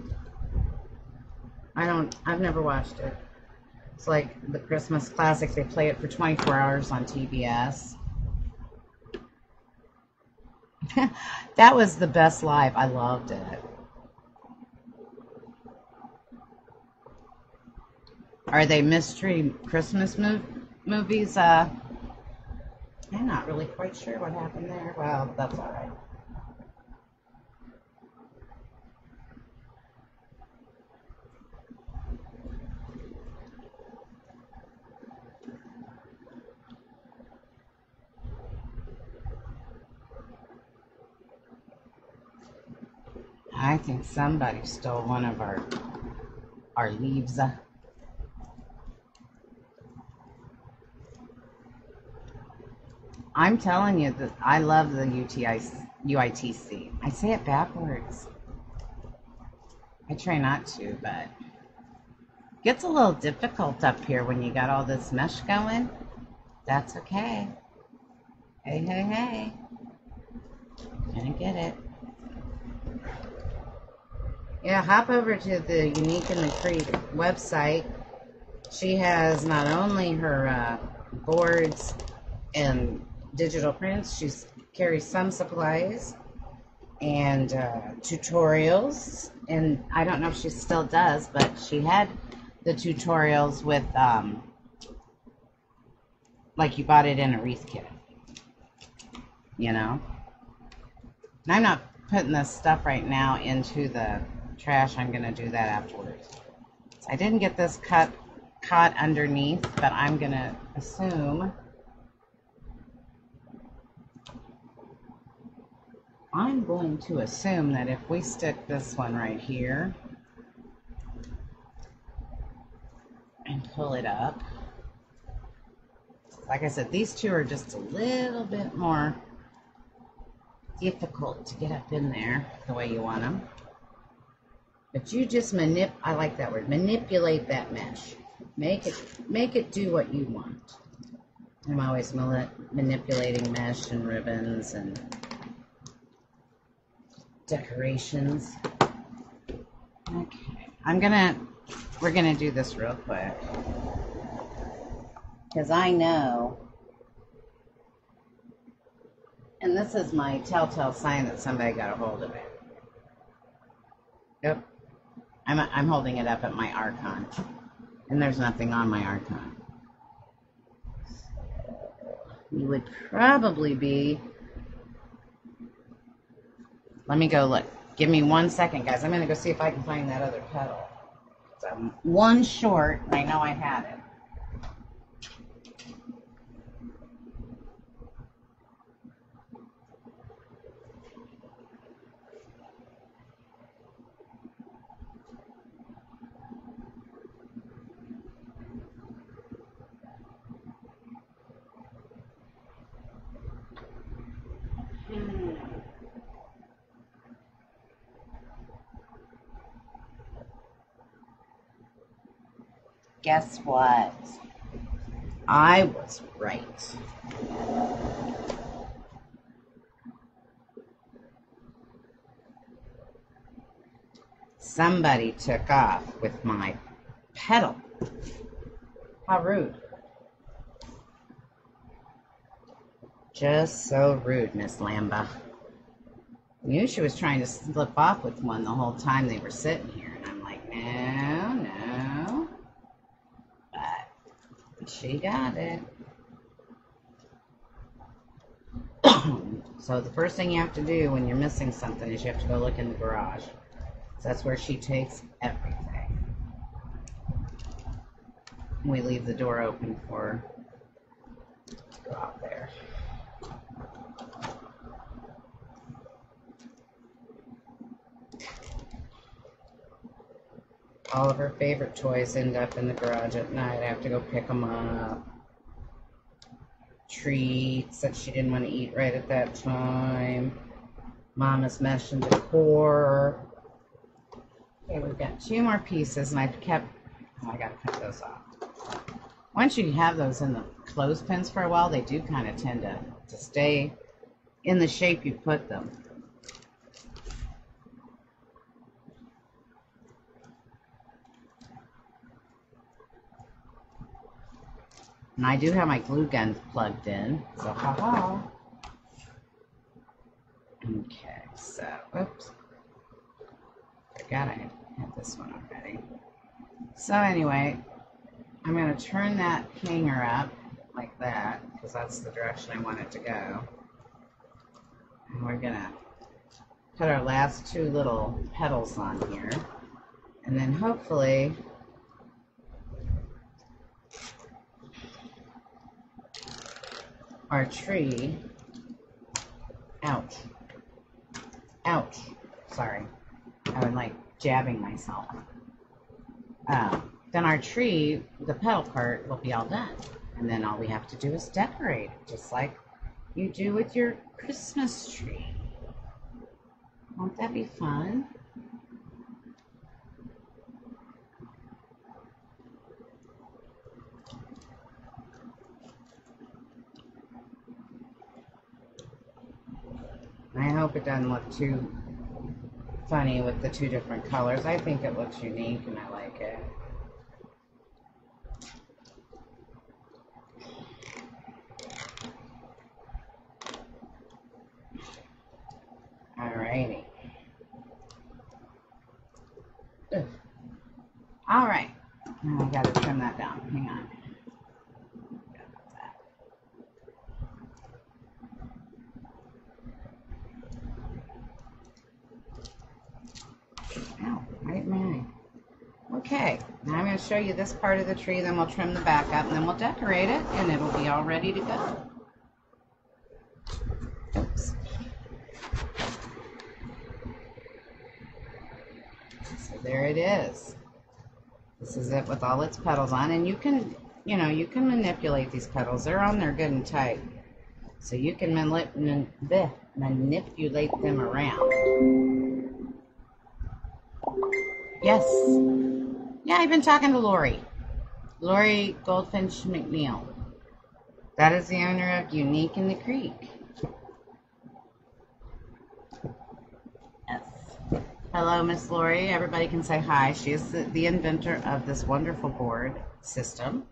I've never watched it. It's like the Christmas classic. They play it for 24 hours on TBS. That was the best live. I loved it. Are they mystery Christmas movies? I'm not really quite sure what happened there. Well, that's all right. I think somebody stole one of our leaves. I'm telling you that I love the UITC. I say it backwards. I try not to, but it gets a little difficult up here when you got all this mesh going. That's okay. Hey, hey, hey. Gonna get it. Yeah, hop over to the Unique and the Creek website. She has not only her boards and digital prints, she carries some supplies and tutorials. And I don't know if she still does, but she had the tutorials with, like you bought it in a wreath kit, you know? And I'm not putting this stuff right now into the trash. I'm going to do that afterwards. So I didn't get this caught underneath, but I'm going to assume that if we stick this one right here and pull it up, like I said, these two are just a little bit more difficult to get up in there the way you want them. But you just I like that word, manipulate that mesh. Make it do what you want. I'm always manipulating mesh and ribbons and decorations. Okay, we're gonna do this real quick because I know, and this is my telltale sign that somebody got a hold of it. Yep, I'm holding it up at my Archon, and there's nothing on my Archon. You would probably be. Let me go look. Give me 1 second, guys. I'm going to go see if I can find that other petal. So I'm one short, and I know I had it. Guess what? I was right. Somebody took off with my petal. How rude. Just so rude, Miss Lamba. I knew she was trying to slip off with one the whole time they were sitting here, and I'm like, no. But she got it. So the first thing you have to do when you're missing something is you have to go look in the garage. So that's where she takes everything. We leave the door open for her to go out there. All of her favorite toys end up in the garage at night. I have to go pick them up. Treats that she didn't want to eat right at that time. Mama's mesh and decor. Okay, we've got 2 more pieces, and I've kept. Oh, I gotta cut those off. Once you have those in the clothespins for a while, they do kind of tend to stay in the shape you put them. And I do have my glue gun plugged in, so haha. Okay, so, oops. Forgot I had this one already. So anyway, I'm going to turn that hanger up like that, because that's the direction I want it to go. And we're going to put our last 2 little petals on here. And then hopefully our tree, ouch, sorry, I would like jabbing myself. Then our tree, the petal part, will be all done. And then all we have to do is decorate it, just like you do with your Christmas tree. Won't that be fun? I hope it doesn't look too funny with the 2 different colors. I think it looks unique and I like it. Alrighty. Alright. Now I gotta trim that down. Hang on. Okay, now I'm going to show you this part of the tree, then we'll trim the back up, and then we'll decorate it, and it'll be all ready to go. Oops. So there it is. This is it with all its petals on, and you can, you can manipulate these petals. They're on there good and tight. So you can manipulate them around. Yes. Yeah, I've been talking to Lori. Lori Goldfinch McNeil. That is the owner of UTIC in the Creek. Yes. Hello, Miss Lori. Everybody can say hi. She is the inventor of this wonderful board system.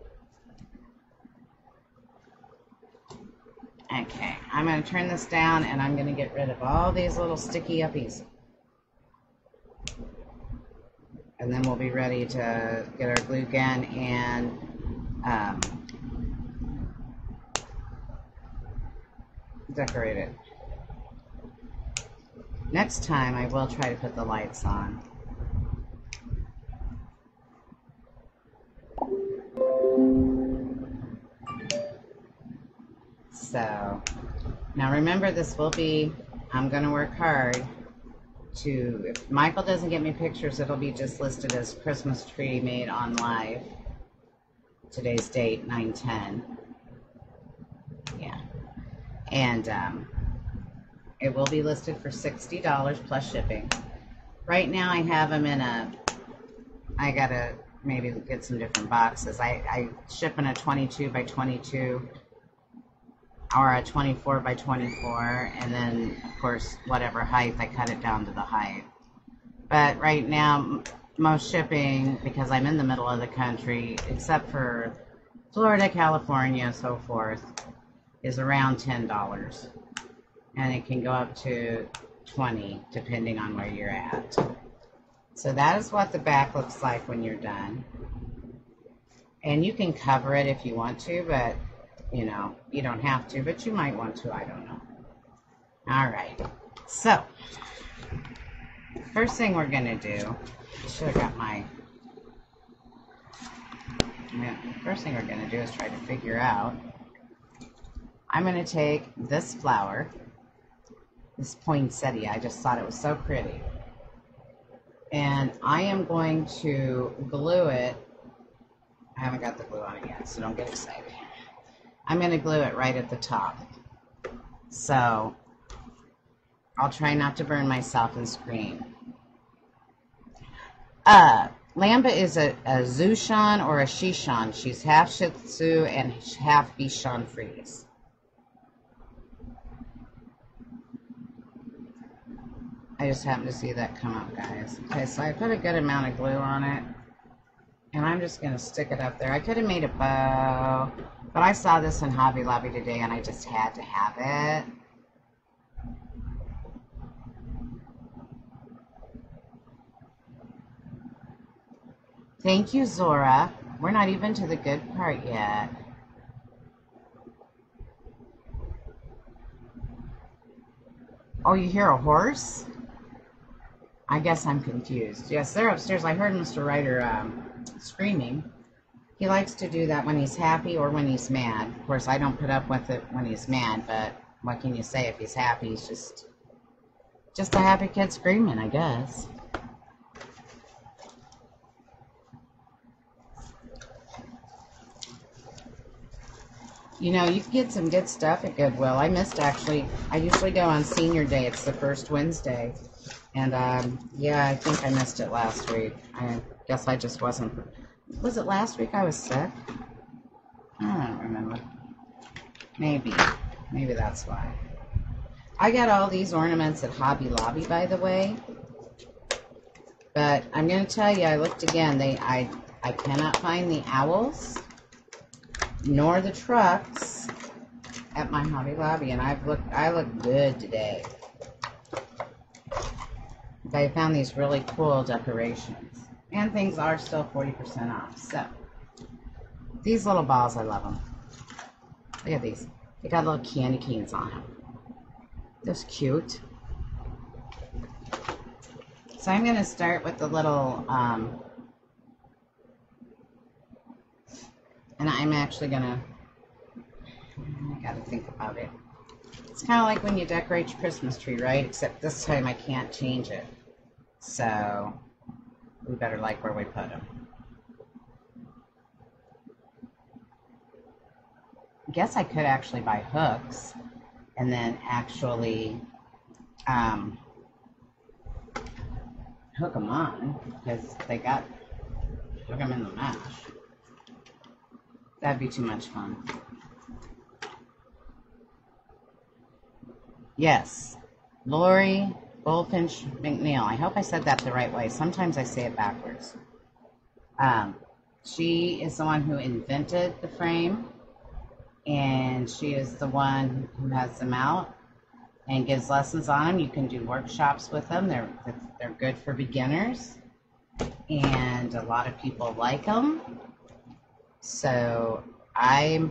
Okay, I'm going to turn this down and I'm going to get rid of all these little sticky uppies. And then we'll be ready to get our glue gun and decorate it. Next time I will try to put the lights on. So, now remember, this will be, I'm going to work hard to, if Michael doesn't get me pictures, it'll be just listed as Christmas tree made on live. Today's date, 9/10. Yeah. And it will be listed for $60 plus shipping. Right now I have them in I gotta maybe get some different boxes. I ship in a 22 by 22 or a 24 by 24, and then of course whatever height, I cut it down to the height. But right now most shipping, because I'm in the middle of the country, except for Florida, California, so forth, is around $10, and it can go up to $20 depending on where you're at. So that is what the back looks like when you're done. And you can cover it if you want to, but you know, you don't have to, but you might want to, I don't know. All right, so first thing we're gonna do, I should have got my, first thing we're gonna do is try to figure out, I'm gonna take this flower, this poinsettia, I just thought it was so pretty, and I am going to glue it. I haven't got the glue on it yet, so don't get excited. I'm going to glue it right at the top. So I'll try not to burn myself and scream. Lamba is a Zushan or a Shishan. She's half Shih Tzu and half Bichon Frise. I just happened to see that come up, guys. Okay, so I put a good amount of glue on it, and I'm just going to stick it up there. I could have made a bow, but I saw this in Hobby Lobby today, and I just had to have it. Thank you, Zora. We're not even to the good part yet. Oh, you hear a horse? I guess I'm confused. Yes, they're upstairs. I heard Mr. Ryder screaming. He likes to do that when he's happy or when he's mad. Of course, I don't put up with it when he's mad, but what can you say? If he's happy, he's just a happy kid screaming, I guess. You know, you can get some good stuff at Goodwill. I missed, actually. I usually go on Senior Day. It's the first Wednesday. And, yeah, I think I missed it last week. I guess I just wasn't. Was it last week I was sick? I don't remember. Maybe that's why. I got all these ornaments at Hobby Lobby, by the way. But I'm going to tell you, I looked again. I cannot find the owls nor the trucks at my Hobby Lobby, and I look good today. I found these really cool decorations, and things are still 40% off. So these little balls, I love them. Look at these. They got little candy canes on them. That's cute. So I'm going to start with the little, and I'm actually going to, I got to think about it. It's kind of like when you decorate your Christmas tree, right? Except this time I can't change it. So we better like where we put them. I guess I could actually buy hooks and then actually hook them on because they got hook them in the mesh. That'd be too much fun. Yes, Lori Bullfinch McNeil. I hope I said that the right way. Sometimes I say it backwards. She is the one who invented the frame, and she is the one who has them out and gives lessons on them. You can do workshops with them. They're good for beginners, and a lot of people like them. So I'm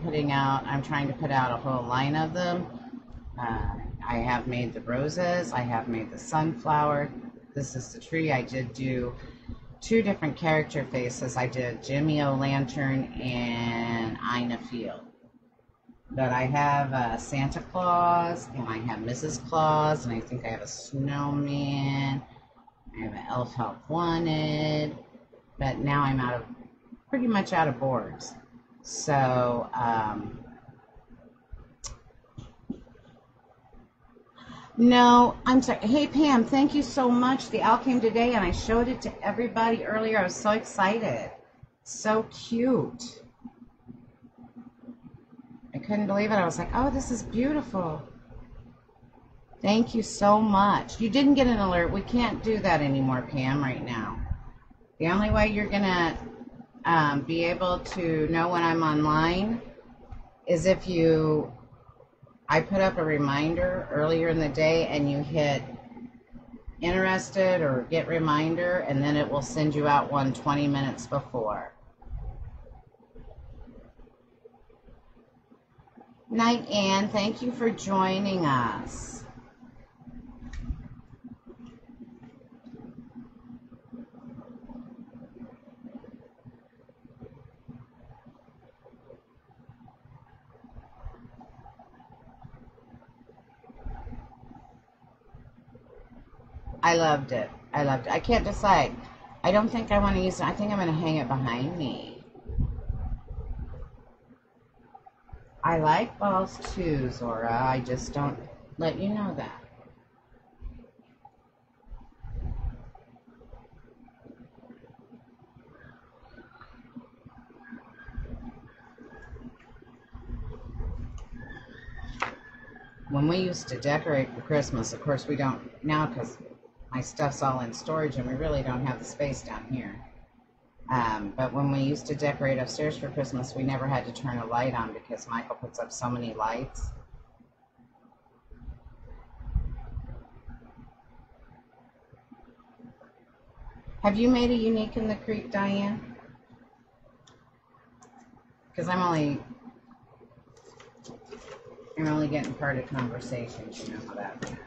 trying to put out a whole line of them. I have made the roses. I have made the sunflower. This is the tree. I did do 2 different character faces. I did Jimmy O'Lantern and Ina Field. But I have Santa Claus, and I have Mrs. Claus, and I think I have a snowman. I have an Elf Help Wanted. But now I'm pretty much out of boards. So, no, I'm sorry. Hey, Pam, thank you so much. The owl came today, and I showed it to everybody earlier. I was so excited. So cute. I couldn't believe it. I was like, oh, this is beautiful. Thank you so much. You didn't get an alert. We can't do that anymore, Pam, right now. The only way you're going to be able to know when I'm online is if I put up a reminder earlier in the day and you hit interested or get reminder, and then it will send you out one 20 minutes before. Night, Ann. Thank you for joining us. I loved it. I loved it. I can't decide. I don't think I want to use it. I think I'm going to hang it behind me. I like balls too, Zora. I just don't let you know that. When we used to decorate for Christmas, of course we don't now because my stuff's all in storage and we really don't have the space down here. But when we used to decorate upstairs for Christmas, we never had to turn a light on because Michael puts up so many lights. Have you made a unique in the creek, Diane? Because I'm only getting part of conversations, you know how that is.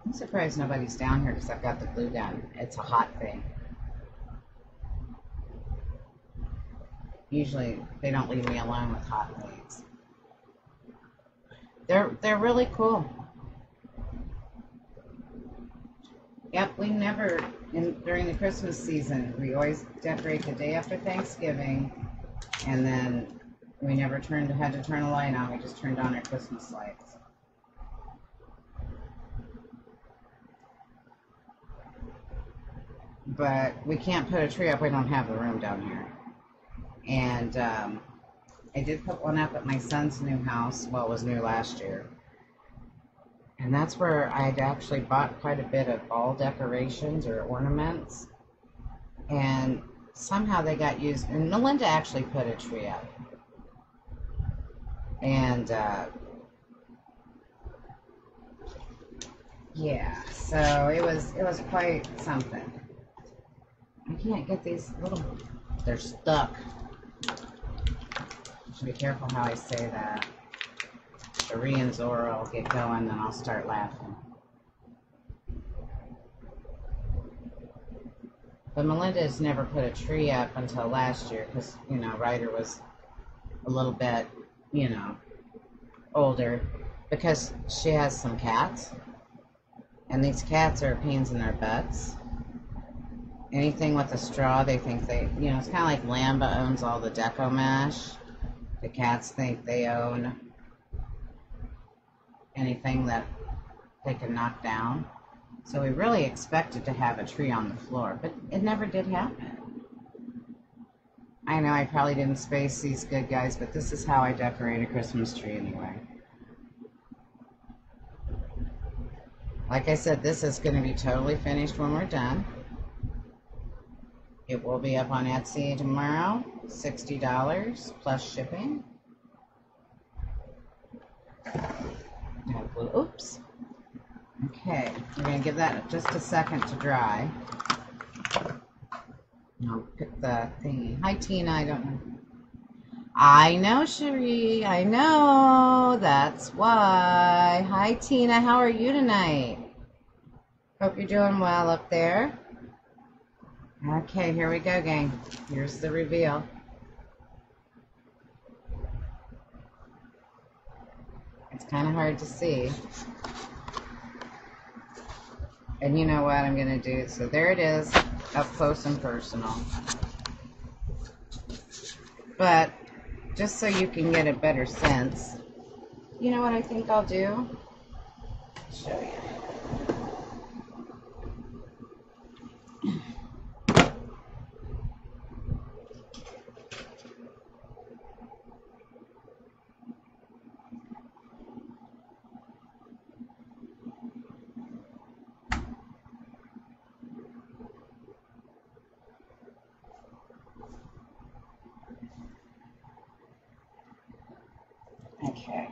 I'm surprised nobody's down here because I've got the glue gun. It's a hot thing. Usually they don't leave me alone with hot things. They're really cool. Yep, we never, during the Christmas season, we always decorate the day after Thanksgiving, and then we never had to turn a light on. We just turned on our Christmas lights. But we can't put a tree up. We don't have the room down here. And I did put one up at my son's new house. Well, it was new last year. And that's where I'd actually bought quite a bit of ball decorations or ornaments. And somehow they got used. And Melinda actually put a tree up. And yeah, so it was quite something. I can't get these little, they're stuck. Should be careful how I say that. Cherie and Zora will get going, then I'll start laughing. But Melinda has never put a tree up until last year because, you know, Ryder was a little bit, you know, older because she has some cats. And these cats are pains in their butts. anything with a straw, they think they, you know, it's kind of like Lamba owns all the deco mesh. The cats think they own anything that they can knock down. So we really expected to have a tree on the floor, but it never did happen. I know I probably didn't space these good guys, but this is how I decorate a Christmas tree anyway. Like I said, this is going to be totally finished when we're done. It will be up on Etsy tomorrow, $60 plus shipping. Oops. Okay, we're going to give that just a second to dry. I'll pick the thingy. Hi, Tina. I don't know. I know, Cherie. I know. That's why. Hi, Tina. How are you tonight? Hope you're doing well up there. Okay, here we go, gang. Here's the reveal. It's kind of hard to see. And you know what I'm going to do? So there it is, up close and personal. But just so you can get a better sense, you know what I think I'll do? I'll show you. Okay.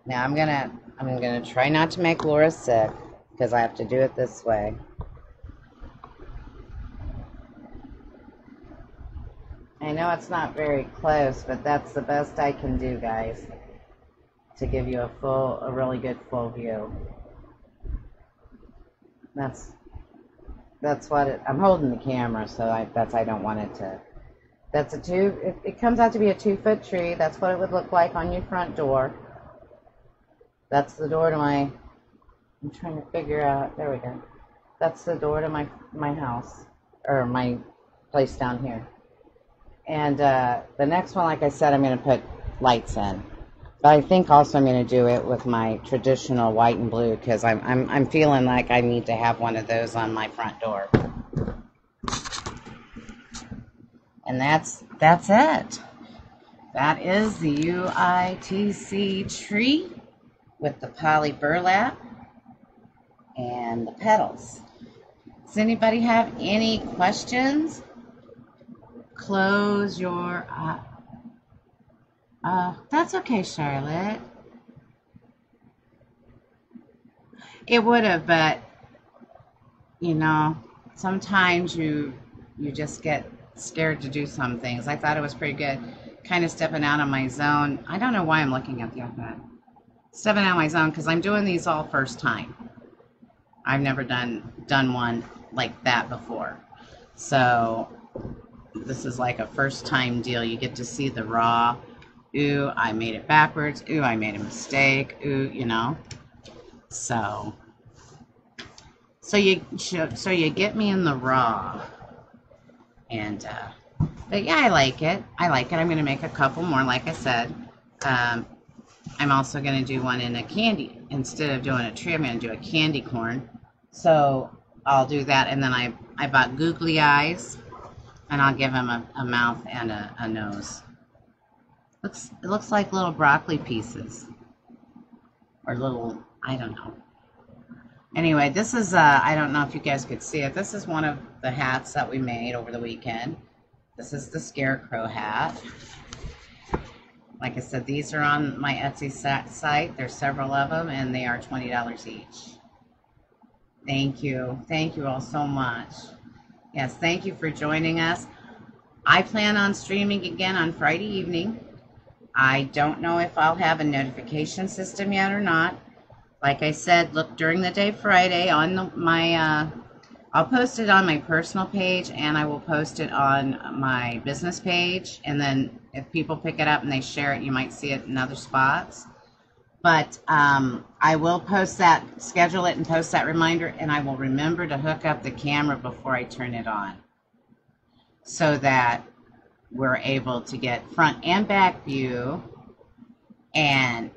Now I'm gonna try not to make Laura sick because I have to do it this way. I know it's not very close, but that's the best I can do, guys, to give you a really good full view. That's what I'm holding the camera, so I don't want it to. That's a it comes out to be a 2-foot tree. That's what it would look like on your front door. That's the door to I'm trying to figure out, there we go. That's the door to my house, or my place down here. And the next one, like I said, I'm going to put lights in. But I think also I'm going to do it with my traditional white and blue, because I'm feeling like I need to have one of those on my front door. And that's it. That is the UTIC tree with the poly burlap and the petals. Does anybody have any questions? Close your that's okay, Charlotte. It would have, but you know, sometimes you just get scared to do some things. I thought it was pretty good, kind of stepping out of my zone. I don't know why I'm looking at the iPad. Stepping out of my zone because I'm doing these all first time. I've never done one like that before. So this is like a first time deal. You get to see the raw. Ooh, I made it backwards. Ooh, I made a mistake. Ooh, you know. So you get me in the raw. And but yeah, I like it. I'm going to make a couple more, like I said. I'm also going to do one in a candy. Instead of doing a tree, I'm going to do a candy corn. So I'll do that. And then I bought googly eyes. And I'll give him a mouth and a nose. It looks like little broccoli pieces. Or little, I don't know. Anyway, this is, I don't know if you guys could see it. This is one of the hats that we made over the weekend. This is the scarecrow hat. Like I said, these are on my Etsy site. There's several of them, and they are $20 each. Thank you. Thank you all so much. Yes, thank you for joining us. I plan on streaming again on Friday evening. I don't know if I'll have a notification system yet or not. Like I said, look during the day Friday on I'll post it on my personal page, and I will post it on my business page. And then if people pick it up and they share it, you might see it in other spots. But I will post that, schedule it and post that reminder, and I will remember to hook up the camera before I turn it on so that we're able to get front and back view. And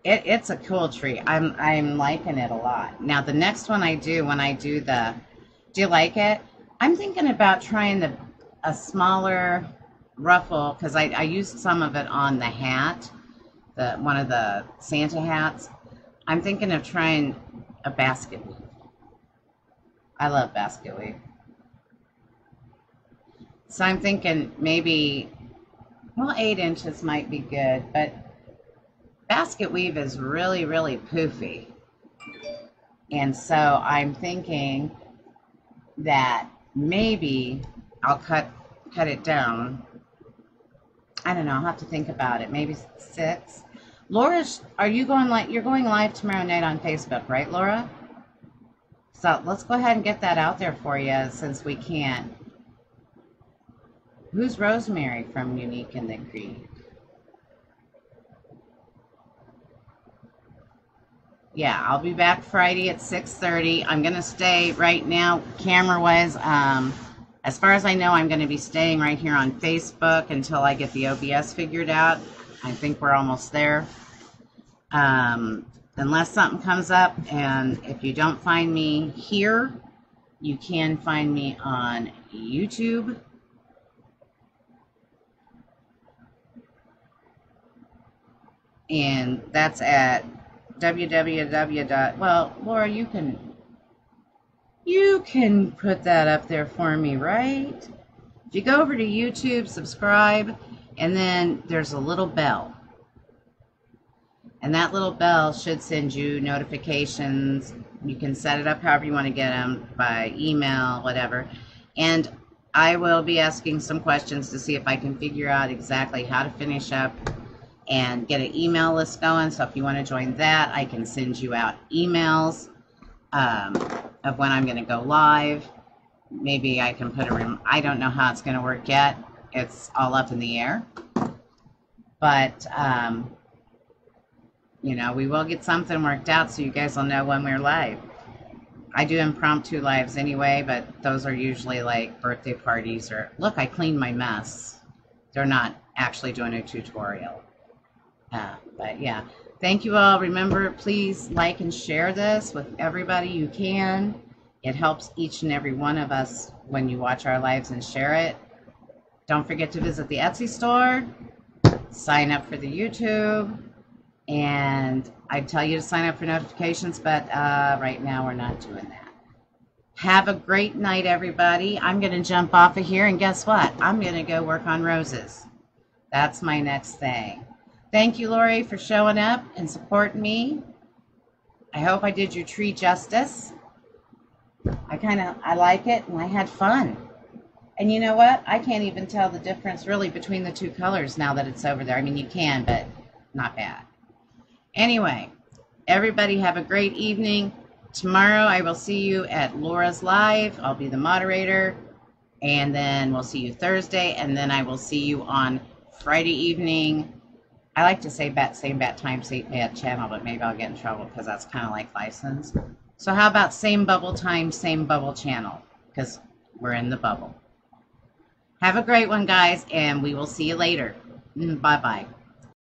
it's a cool tree. I'm liking it a lot. Now the next one I do, when I do the, do you like it? I'm thinking about trying a smaller ruffle, because I used some of it on the hat, one of the Santa hats. I'm thinking of trying a basket weave. I love basket weave. So I'm thinking maybe, well, 8 inches might be good, but basket weave is really, really poofy. And so I'm thinking that maybe I'll cut it down. I don't know, I'll have to think about it. Maybe 6. Laura, are you going you're going live tomorrow night on Facebook, right, Laura? So let's go ahead and get that out there for you since we can't. Who's Rosemary from Unique in the Creed? Yeah, I'll be back Friday at 6:30. I'm going to stay right now, camera-wise. As far as I know, I'm going to be staying right here on Facebook until I get the OBS figured out. I think we're almost there. Unless something comes up, and if you don't find me here, you can find me on YouTube. And that's at www. Well, Laura, you can put that up there for me, right? If you go over to YouTube, subscribe, and then there's a little bell. And that little bell should send you notifications. You can set it up however you want to get them, by email, whatever. And I will be asking some questions to see if I can figure out exactly how to finish up and get an email list going. So if you want to join that, I can send you out emails of when I'm going to go live. Maybe I can put I don't know how it's going to work yet. It's all up in the air. But, you know, we will get something worked out so you guys will know when we're live. I do impromptu lives anyway, but those are usually like birthday parties or, look, I cleaned my mess. They're not actually doing a tutorial. But yeah, thank you all. Remember, please like and share this with everybody you can. It helps each and every one of us when you watch our lives and share it. Don't forget to visit the Etsy store, sign up for the YouTube, and I'd tell you to sign up for notifications, but right now we're not doing that. Have a great night, everybody. I'm going to jump off of here, and guess what? I'm going to go work on roses. That's my next thing. Thank you, Lori, for showing up and supporting me. I hope I did your tree justice. I like it, and I had fun. And you know what? I can't even tell the difference really between the two colors now that it's over there. I mean, you can, but not bad. Anyway, everybody have a great evening. Tomorrow I will see you at Laura's Live. I'll be the moderator. And then we'll see you Thursday. And then I will see you on Friday evening. I like to say same bat time, same bat channel, but maybe I'll get in trouble because that's kind of like licensed. So how about same bubble time, same bubble channel? Because we're in the bubble. Have a great one, guys, and we will see you later. Bye-bye.